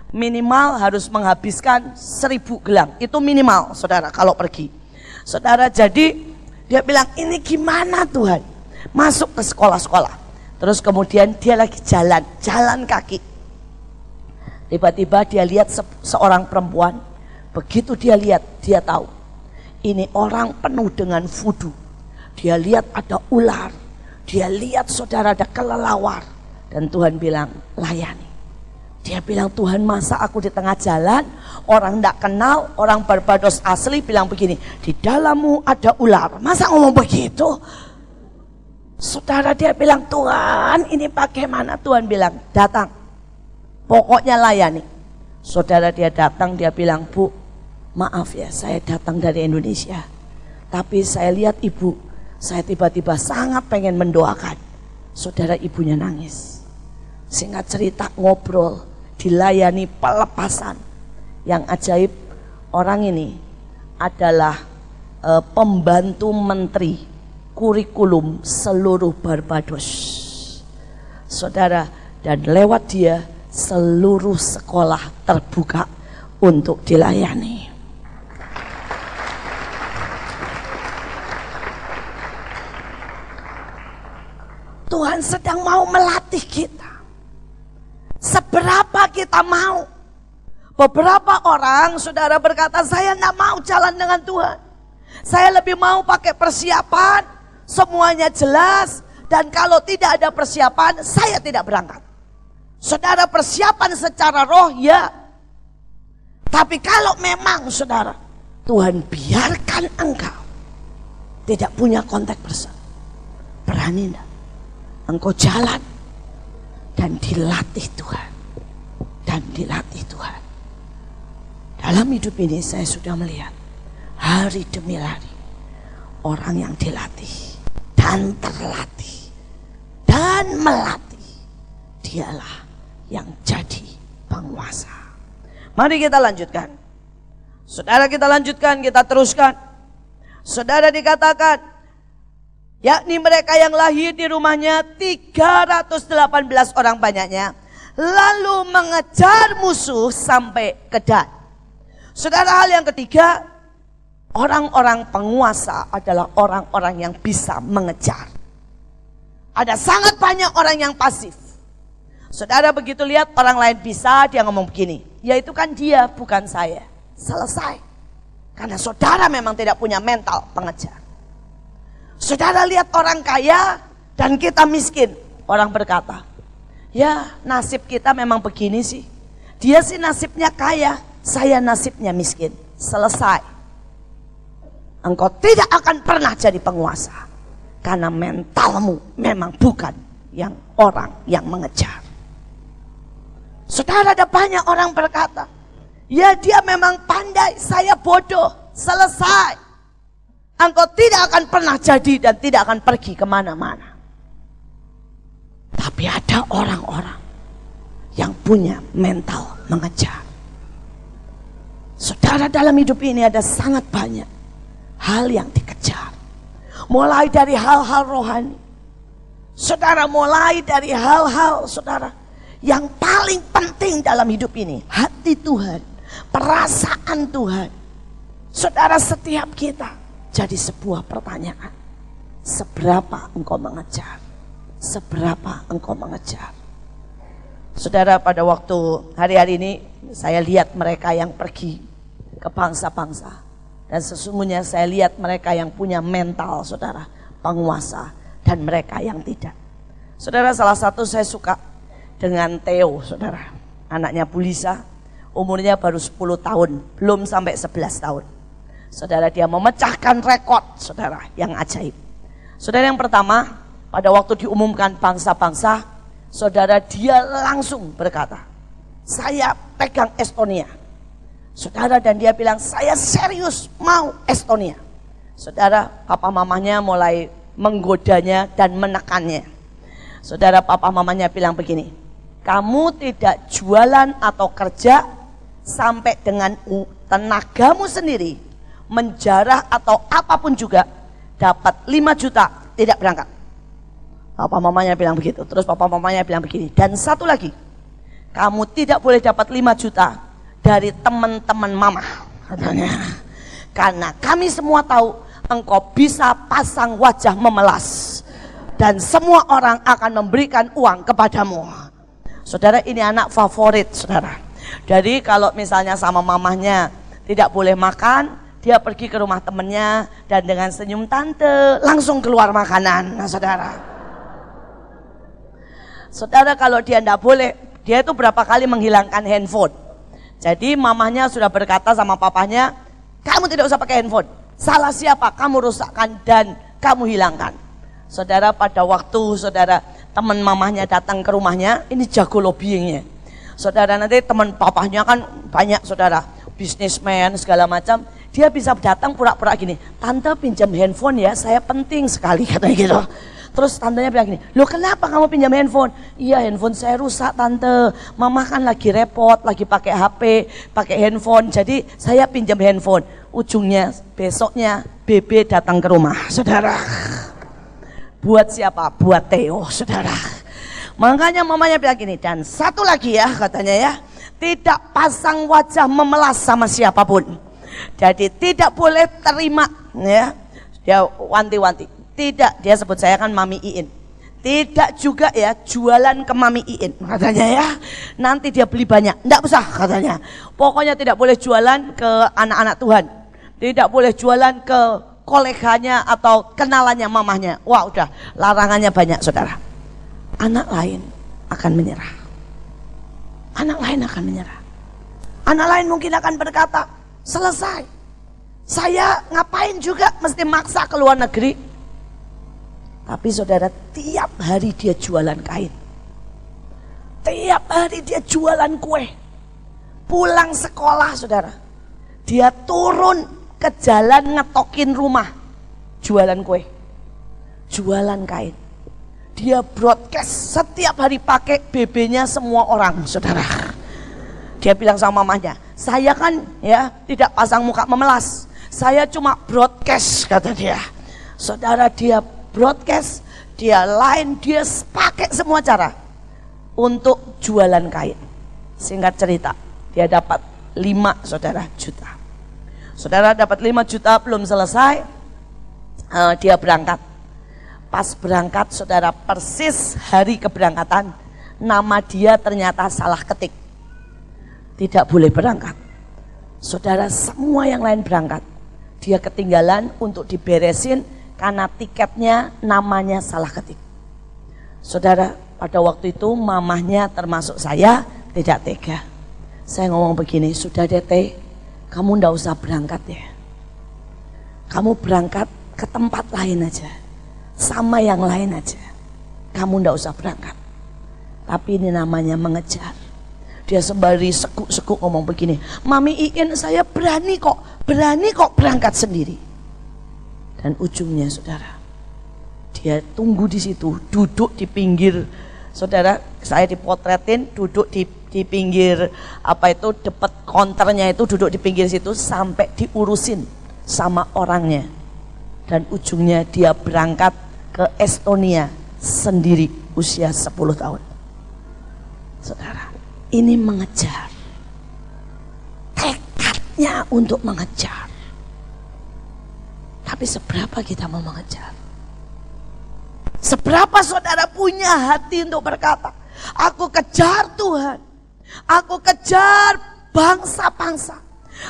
Minimal harus menghabiskan 1000 gelang. Itu minimal, saudara, kalau pergi. Saudara, jadi dia bilang, ini gimana Tuhan? Masuk ke sekolah-sekolah. Terus kemudian dia lagi jalan kaki. Tiba-tiba dia lihat seorang perempuan. Begitu dia lihat, dia tahu. Ini orang penuh dengan voodoo. Dia lihat ada ular. Dia lihat saudara ada kelelawar. Dan Tuhan bilang, layani. Dia bilang, Tuhan masa aku di tengah jalan, orang tidak kenal, orang Barbados asli bilang begini, di dalammu ada ular. Masa ngomong begitu? Saudara, dia bilang, Tuhan ini bagaimana? Tuhan bilang, datang. Pokoknya layani. Saudara, dia datang, dia bilang, Bu, maaf ya, saya datang dari Indonesia. Tapi saya lihat ibu, saya tiba-tiba sangat pengen mendoakan. Saudara, ibunya nangis. Singkat cerita, ngobrol, dilayani pelepasan. Yang ajaib, orang ini adalah pembantu menteri kurikulum seluruh Barbados. Saudara, dan lewat dia seluruh sekolah terbuka untuk dilayani. Tuhan sedang mau melatih kita. Seberapa kita mau. Beberapa orang, saudara berkata, saya tidak mau jalan dengan Tuhan. Saya lebih mau pakai persiapan, semuanya jelas. Dan kalau tidak ada persiapan, saya tidak berangkat. Saudara, persiapan secara roh, ya. Tapi kalau memang, saudara, Tuhan biarkan engkau tidak punya kontak person, berani enggak? Engkau jalan dan dilatih Tuhan. Dan dilatih Tuhan. Dalam hidup ini saya sudah melihat hari demi hari orang yang dilatih dan terlatih dan melatih, dialah yang jadi penguasa. Mari kita lanjutkan. Saudara, kita lanjutkan, kita teruskan. Saudara, dikatakan yakni mereka yang lahir di rumahnya 318 orang banyaknya, lalu mengejar musuh sampai ke Dan. Saudara, hal yang ketiga, orang-orang penguasa adalah orang-orang yang bisa mengejar. Ada sangat banyak orang yang pasif. Saudara, begitu lihat orang lain bisa, dia ngomong begini, ya itu kan dia, bukan saya. Selesai. Karena saudara memang tidak punya mental pengejar. Saudara lihat orang kaya dan kita miskin. Orang berkata, ya nasib kita memang begini sih. Dia sih nasibnya kaya, saya nasibnya miskin. Selesai. Engkau tidak akan pernah jadi penguasa. Karena mentalmu memang bukan yang orang yang mengejar. Saudara, ada banyak orang berkata, ya dia memang pandai, saya bodoh. Selesai. Engkau tidak akan pernah jadi dan tidak akan pergi kemana-mana. Tapi ada orang-orang yang punya mental mengejar. Saudara, dalam hidup ini ada sangat banyak hal yang dikejar. Mulai dari hal-hal rohani. Saudara, mulai dari hal-hal saudara yang paling penting dalam hidup ini. Hati Tuhan, perasaan Tuhan. Saudara, setiap kita jadi sebuah pertanyaan. Seberapa engkau mengejar? Seberapa engkau mengejar? Saudara, pada waktu hari-hari ini saya lihat mereka yang pergi ke bangsa-bangsa. Dan sesungguhnya saya lihat mereka yang punya mental, saudara, penguasa. Dan mereka yang tidak. Saudara, salah satu saya suka dengan Theo, saudara. Anaknya Bu Lisa, umurnya baru 10 tahun, belum sampai 11 tahun. Saudara, dia memecahkan rekor, saudara, yang ajaib. Saudara, yang pertama, pada waktu diumumkan bangsa-bangsa, saudara, dia langsung berkata, saya pegang Estonia. Saudara, dan dia bilang, saya serius mau Estonia. Saudara, papa mamanya mulai menggodanya dan menekannya. Saudara, papa mamanya bilang begini, kamu tidak jualan atau kerja sampai dengan tenagamu sendiri, menjarah atau apapun juga, dapat 5 juta, tidak berangkat. Papa mamanya bilang begitu. Terus papa mamanya bilang begini, dan satu lagi, kamu tidak boleh dapat 5 juta dari teman-teman mama, katanya. Karena kami semua tahu engkau bisa pasang wajah memelas dan semua orang akan memberikan uang kepadamu. Saudara, ini anak favorit, saudara. Jadi kalau misalnya sama mamahnya tidak boleh makan, dia pergi ke rumah temennya dan dengan senyum tante langsung keluar makanan. Nah, saudara. Saudara, kalau dia tidak boleh, dia itu berapa kali menghilangkan handphone. Jadi mamahnya sudah berkata sama papanya, kamu tidak usah pakai handphone. Salah siapa? Kamu rusakkan dan kamu hilangkan. Saudara, pada waktu saudara teman mamahnya datang ke rumahnya, ini jago lobbyingnya. Saudara, nanti teman papahnya kan banyak, saudara, bisnismen segala macam. Dia bisa datang pura-pura gini, tante pinjam handphone ya, saya penting sekali, katanya gitu. Terus tantenya bilang gini, loh kenapa kamu pinjam handphone? Iya, handphone saya rusak tante, mama kan lagi repot, lagi pakai HP, pakai handphone, jadi saya pinjam handphone. Ujungnya besoknya BB datang ke rumah, saudara. Buat siapa? Buat Theo, saudara. Makanya mamanya bilang gini, dan satu lagi ya, katanya ya, tidak pasang wajah memelas sama siapapun. Jadi tidak boleh terima, ya. Dia wanti-wanti. Tidak, dia sebut saya kan Mami Iin. Tidak juga ya jualan ke Mami Iin, katanya ya. Nanti dia beli banyak, enggak usah, katanya. Pokoknya tidak boleh jualan ke anak-anak Tuhan. Tidak boleh jualan ke koleganya atau kenalannya mamahnya. Wah, udah larangannya banyak, saudara. Anak lain akan menyerah. Anak lain akan menyerah. Anak lain mungkin akan berkata, selesai. Saya ngapain juga mesti maksa ke luar negeri. Tapi saudara, tiap hari dia jualan kain. Tiap hari dia jualan kue. Pulang sekolah, saudara, dia turun ke jalan ngetokin rumah, jualan kue, jualan kain. Dia broadcast setiap hari pakai BB-nya semua orang, saudara. Dia bilang sama mamanya, saya kan ya tidak pasang muka memelas, saya cuma broadcast, kata dia. Saudara, dia broadcast, dia line, dia pakai semua cara untuk jualan kain. Singkat cerita, dia dapat 5 saudara juta. Saudara, dapat 5 juta belum selesai, dia berangkat. Pas berangkat, saudara, persis hari keberangkatan, nama dia ternyata salah ketik. Tidak boleh berangkat. Saudara, semua yang lain berangkat. Dia ketinggalan untuk diberesin karena tiketnya namanya salah ketik. Saudara, pada waktu itu mamahnya termasuk saya tidak tega. Saya ngomong begini, sudah deh, kamu ndak usah berangkat ya. Kamu berangkat ke tempat lain aja, sama yang lain aja. Kamu ndak usah berangkat. Tapi ini namanya mengejar. Dia sembari sekuk-sekuk ngomong begini, Mami Iin, saya berani kok berangkat sendiri. Dan ujungnya, saudara, dia tunggu di situ, duduk di pinggir Saudara, saya dipotretin duduk di pinggir depan konternya itu, duduk di pinggir situ sampai diurusin sama orangnya. Dan ujungnya dia berangkat ke Estonia sendiri usia 10 tahun. Saudara, ini mengejar. Tekadnya untuk mengejar. Tapi seberapa kita mau mengejar? Seberapa saudara punya hati untuk berkata, aku kejar Tuhan, aku kejar bangsa-bangsa,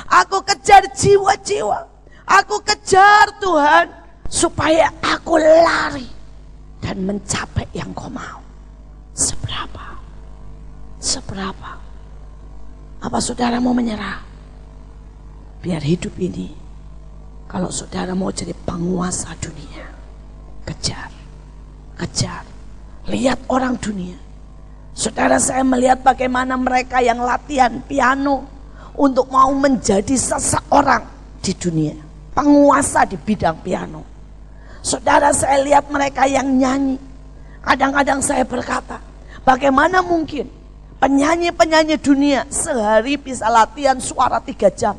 aku kejar jiwa-jiwa, aku kejar Tuhan, supaya aku lari dan mencapai yang Kau mau. Seberapa? Seberapa? Apa saudara mau menyerah? Biar hidup ini, kalau saudara mau jadi penguasa dunia, kejar. Kejar. Lihat orang dunia. Saudara, saya melihat bagaimana mereka yang latihan piano untuk mau menjadi seseorang di dunia, penguasa di bidang piano. Saudara, saya lihat mereka yang nyanyi. Kadang-kadang saya berkata, bagaimana mungkin penyanyi-penyanyi dunia sehari bisa latihan suara 3 jam,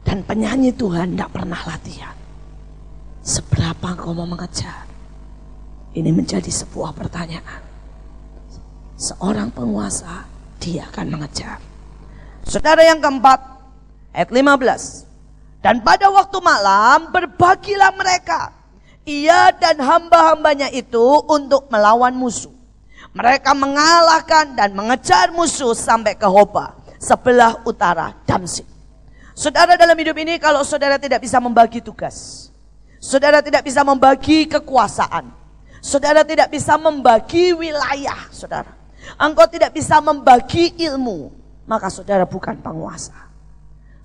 dan penyanyi Tuhan tidak pernah latihan. Seberapa kau mau mengejar? Ini menjadi sebuah pertanyaan. Seorang penguasa, dia akan mengejar. Saudara, yang keempat, ayat 15. Dan pada waktu malam berbagilah mereka, ia dan hamba-hambanya itu, untuk melawan musuh. Mereka mengalahkan dan mengejar musuh sampai ke Hoba, sebelah utara Damsik. Saudara, dalam hidup ini kalau saudara tidak bisa membagi tugas, saudara tidak bisa membagi kekuasaan, saudara tidak bisa membagi wilayah, saudara, engkau tidak bisa membagi ilmu, maka saudara bukan penguasa.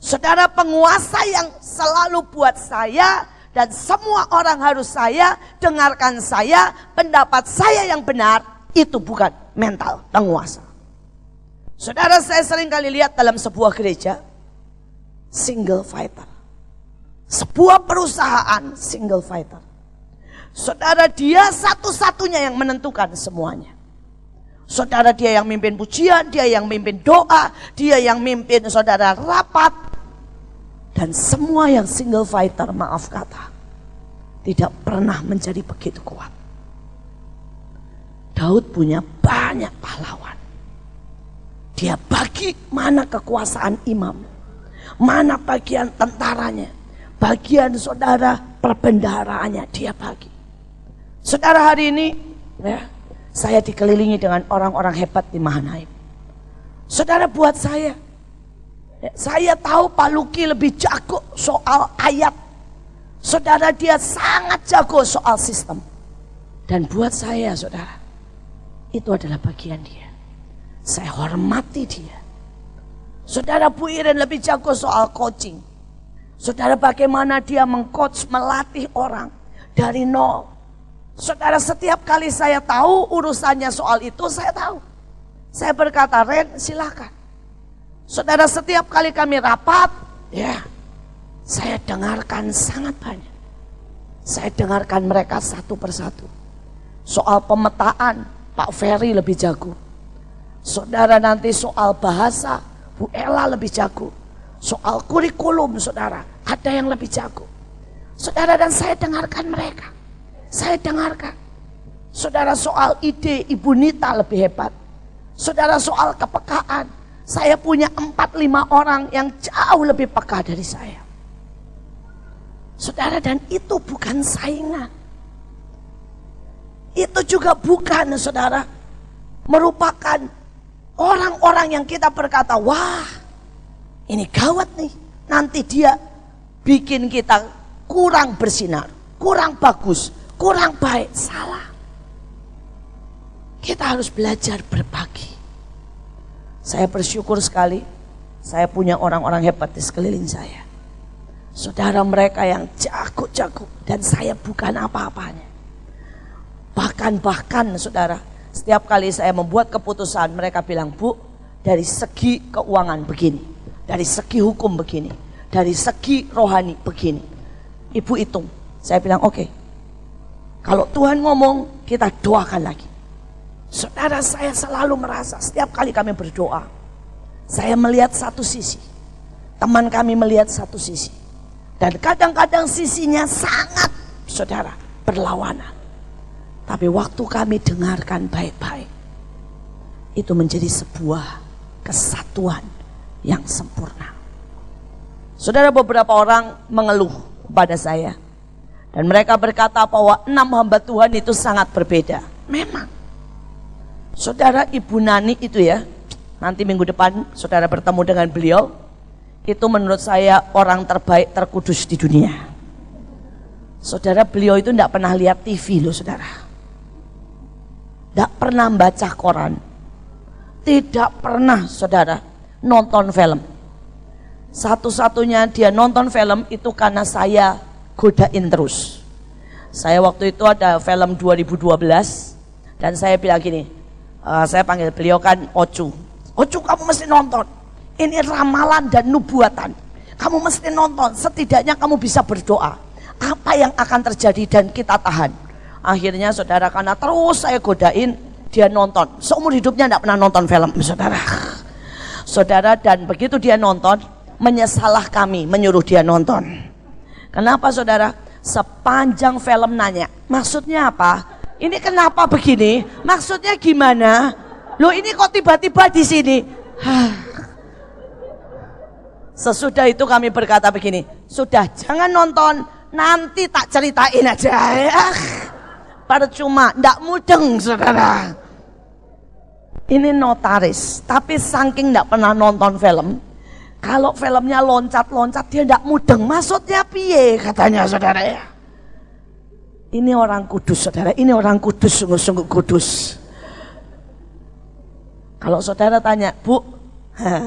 Saudara, penguasa yang selalu buat saya dan semua orang harus saya, dengarkan saya, pendapat saya yang benar, itu bukan mental penguasa. Saudara, saya sering kali lihat dalam sebuah gereja, single fighter. Sebuah perusahaan single fighter. Saudara, dia satu-satunya yang menentukan semuanya. Saudara, dia yang mimpin pujian, dia yang mimpin doa, dia yang mimpin saudara rapat. Dan semua yang single fighter, maaf kata, tidak pernah menjadi begitu kuat. Daud punya banyak pahlawan. Dia bagi mana kekuasaan imam, mana bagian tentaranya, bagian saudara perbendaharaannya, dia bagi. Saudara, hari ini ya, saya dikelilingi dengan orang-orang hebat di Mahanaim. Saudara, buat saya tahu Pak Luki lebih jago soal ayat. Saudara, dia sangat jago soal sistem. Dan buat saya, saudara, itu adalah bagian dia. Saya hormati dia. Saudara, Bu Iren lebih jago soal coaching. Saudara, bagaimana dia mengcoach, melatih orang dari nol. Saudara, setiap kali saya tahu urusannya soal itu, saya tahu. Saya berkata, Ren, silakan. Saudara, setiap kali kami rapat, ya, saya dengarkan sangat banyak. Saya dengarkan mereka satu persatu. Soal pemetaan, Pak Ferry lebih jago. Saudara, nanti soal bahasa, Bu Ella lebih jago. Soal kurikulum, saudara, ada yang lebih jago. Saudara, dan saya dengarkan mereka. Saya dengarkan. Saudara, soal ide Ibu Nita lebih hebat. Saudara, soal kepekaan, saya punya 4-5 orang yang jauh lebih peka dari saya. Saudara, dan itu bukan saingan. Itu juga bukan, saudara, merupakan orang-orang yang kita berkata, wah, ini gawat nih. Nanti dia bikin kita kurang bersinar, kurang bagus, kurang baik. Salah. Kita harus belajar berbagi. Saya bersyukur sekali, saya punya orang-orang hebat di sekeliling saya. Saudara, mereka yang jago-jago, dan saya bukan apa-apanya. Bahkan saudara, setiap kali saya membuat keputusan, mereka bilang, Bu, dari segi keuangan begini, dari segi hukum begini, dari segi rohani begini. Ibu hitung. Saya bilang, oke. Kalau Tuhan ngomong, kita doakan lagi. Saudara, saya selalu merasa setiap kali kami berdoa, saya melihat satu sisi, teman kami melihat satu sisi, dan kadang-kadang sisinya sangat, saudara, berlawanan. Tapi waktu kami dengarkan baik-baik, itu menjadi sebuah kesatuan yang sempurna. Saudara, beberapa orang mengeluh kepada saya, dan mereka berkata bahwa 6 hamba Tuhan itu sangat berbeda. Memang, saudara, Ibu Nani itu ya, nanti minggu depan saudara bertemu dengan beliau, itu menurut saya orang terbaik, terkudus di dunia. Saudara, beliau itu tidak pernah lihat TV loh saudara, tidak pernah baca koran, tidak pernah saudara nonton film. Satu-satunya dia nonton film itu karena saya godain terus. Saya waktu itu ada film 2012 dan saya bilang gini, saya panggil beliau kan Ocu, kamu mesti nonton, ini ramalan dan nubuatan, kamu mesti nonton, setidaknya kamu bisa berdoa apa yang akan terjadi dan kita tahan. Akhirnya saudara, karena terus saya godain, dia nonton. Seumur hidupnya tidak pernah nonton film saudara, dan begitu dia nonton, menyesalah kami menyuruh dia nonton. Kenapa saudara? Sepanjang film nanya, maksudnya apa? Ini kenapa begini? Maksudnya gimana? Loh, ini kok tiba-tiba di sini? Sesudah itu kami berkata begini, sudah jangan nonton, nanti tak ceritain aja ya. Percuma, ndak mudeng saudara. Ini notaris, tapi saking ndak pernah nonton film, kalau filmnya loncat-loncat dia ndak mudeng. Maksudnya piye katanya saudara ya? Ini orang kudus saudara, ini orang kudus, sungguh-sungguh kudus. Kalau saudara tanya, Bu,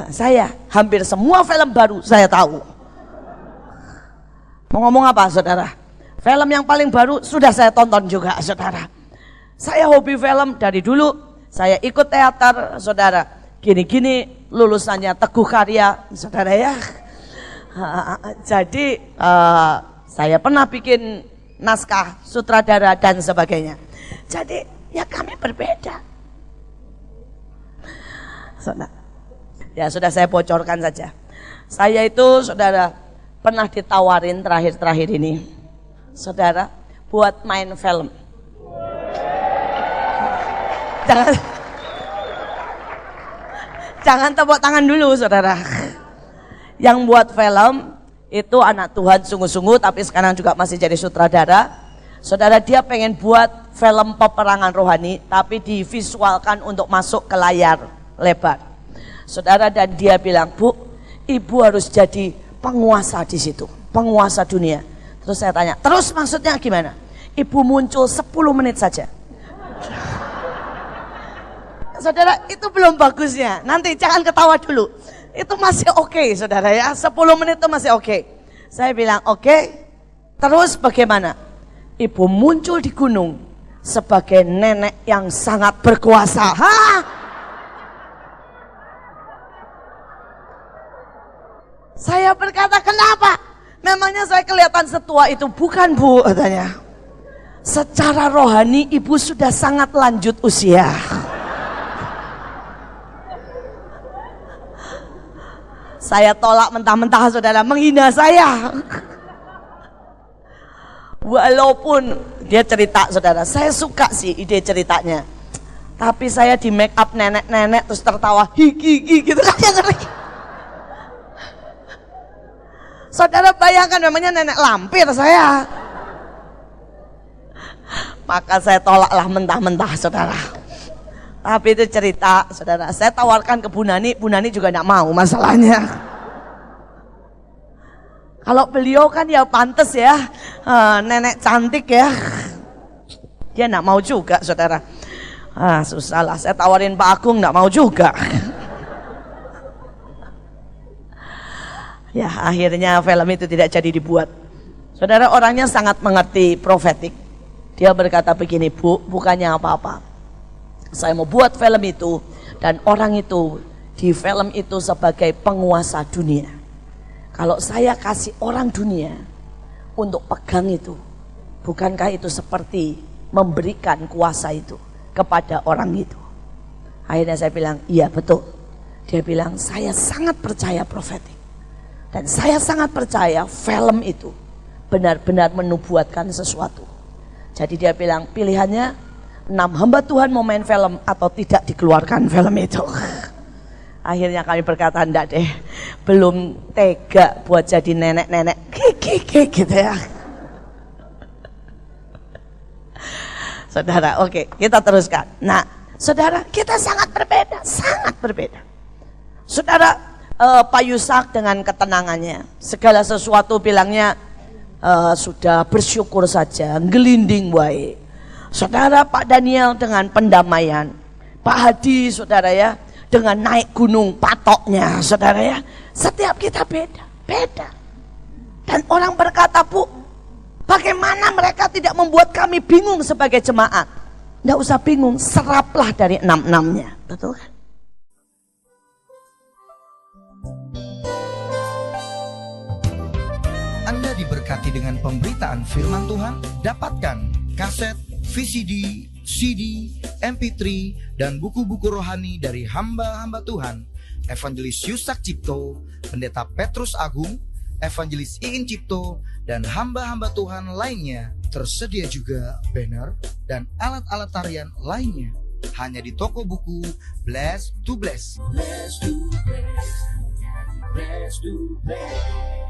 saya hampir semua film baru saya tahu. Mau ngomong apa saudara? Film yang paling baru sudah saya tonton juga saudara. Saya hobi film dari dulu, saya ikut teater saudara. Gini-gini lulusannya Teguh Karya saudara ya. Jadi saya pernah bikin naskah, sutradara dan sebagainya. Jadi ya kami berbeda saudara. Ya sudah saya bocorkan saja. Saya itu saudara pernah ditawarin terakhir-terakhir ini saudara buat main film. Jangan tepuk tangan dulu saudara. Yang buat film itu anak Tuhan sungguh-sungguh, tapi sekarang juga masih jadi sutradara. Saudara, dia pengen buat film peperangan rohani, tapi divisualkan untuk masuk ke layar lebar. Saudara, dan dia bilang, Bu, ibu harus jadi penguasa di situ, penguasa dunia. Terus saya tanya, terus maksudnya gimana? Ibu muncul 10 menit saja. Saudara, itu belum bagusnya. Nanti jangan ketawa dulu. Itu masih oke, saudara ya. 10 menit itu masih oke. Saya bilang, oke. Terus bagaimana? Ibu muncul di gunung sebagai nenek yang sangat berkuasa. Hah? Saya berkata, kenapa? Memangnya saya kelihatan setua itu? Bukan, Bu, katanya. Secara rohani ibu sudah sangat lanjut usia. Saya tolak mentah-mentah saudara, menghina saya. Walaupun dia cerita saudara, saya suka sih ide ceritanya. Tapi saya di make up nenek-nenek terus tertawa, hiki gitu kan yang ngeri. Saudara bayangkan namanya nenek lampir saya. Maka saya tolaklah mentah-mentah saudara. Tapi itu cerita saudara, saya tawarkan ke Bu Nani juga tidak mau masalahnya. Kalau beliau kan ya pantas ya, nenek cantik ya, dia tidak mau juga saudara. Susah lah, saya tawarin Pak Agung tidak mau juga. Ya akhirnya film itu tidak jadi dibuat. Saudara, orangnya sangat mengerti profetik. Dia berkata begini, Bu, bukannya apa-apa, saya mau buat film itu, dan orang itu di film itu sebagai penguasa dunia. Kalau saya kasih orang dunia untuk pegang itu, bukankah itu seperti memberikan kuasa itu kepada orang itu. Akhirnya saya bilang, iya betul. Dia bilang, saya sangat percaya prophetic. Dan saya sangat percaya film itu benar-benar menubuatkan sesuatu. Jadi dia bilang, pilihannya 6 hamba Tuhan mau main film atau tidak dikeluarkan film itu. Akhirnya kami berkata, enggak deh, belum tega buat jadi nenek-nenek gitu ya. Saudara, oke, kita teruskan. Nah, saudara, kita sangat berbeda, sangat berbeda. Saudara, Pak Yusak dengan ketenangannya, segala sesuatu bilangnya sudah bersyukur saja, gelinding wae. Saudara, Pak Daniel dengan pendamaian, Pak Hadi, saudara ya, dengan naik gunung patoknya, saudara ya. Setiap kita beda. Dan orang berkata, Bu, bagaimana mereka tidak membuat kami bingung sebagai jemaat? Nggak usah bingung, seraplah dari 6-6-nya, betul kan? Anda diberkati dengan pemberitaan firman Tuhan. Dapatkan kaset, VCD, CD, MP3, dan buku-buku rohani dari hamba-hamba Tuhan, Evangelis Yusak Cipto, Pendeta Petrus Agung, Evangelis Iin Cipto, dan hamba-hamba Tuhan lainnya. Tersedia juga banner dan alat-alat tarian lainnya. Hanya di toko buku Bless to Bless. Bless to Bless. Bless to Bless.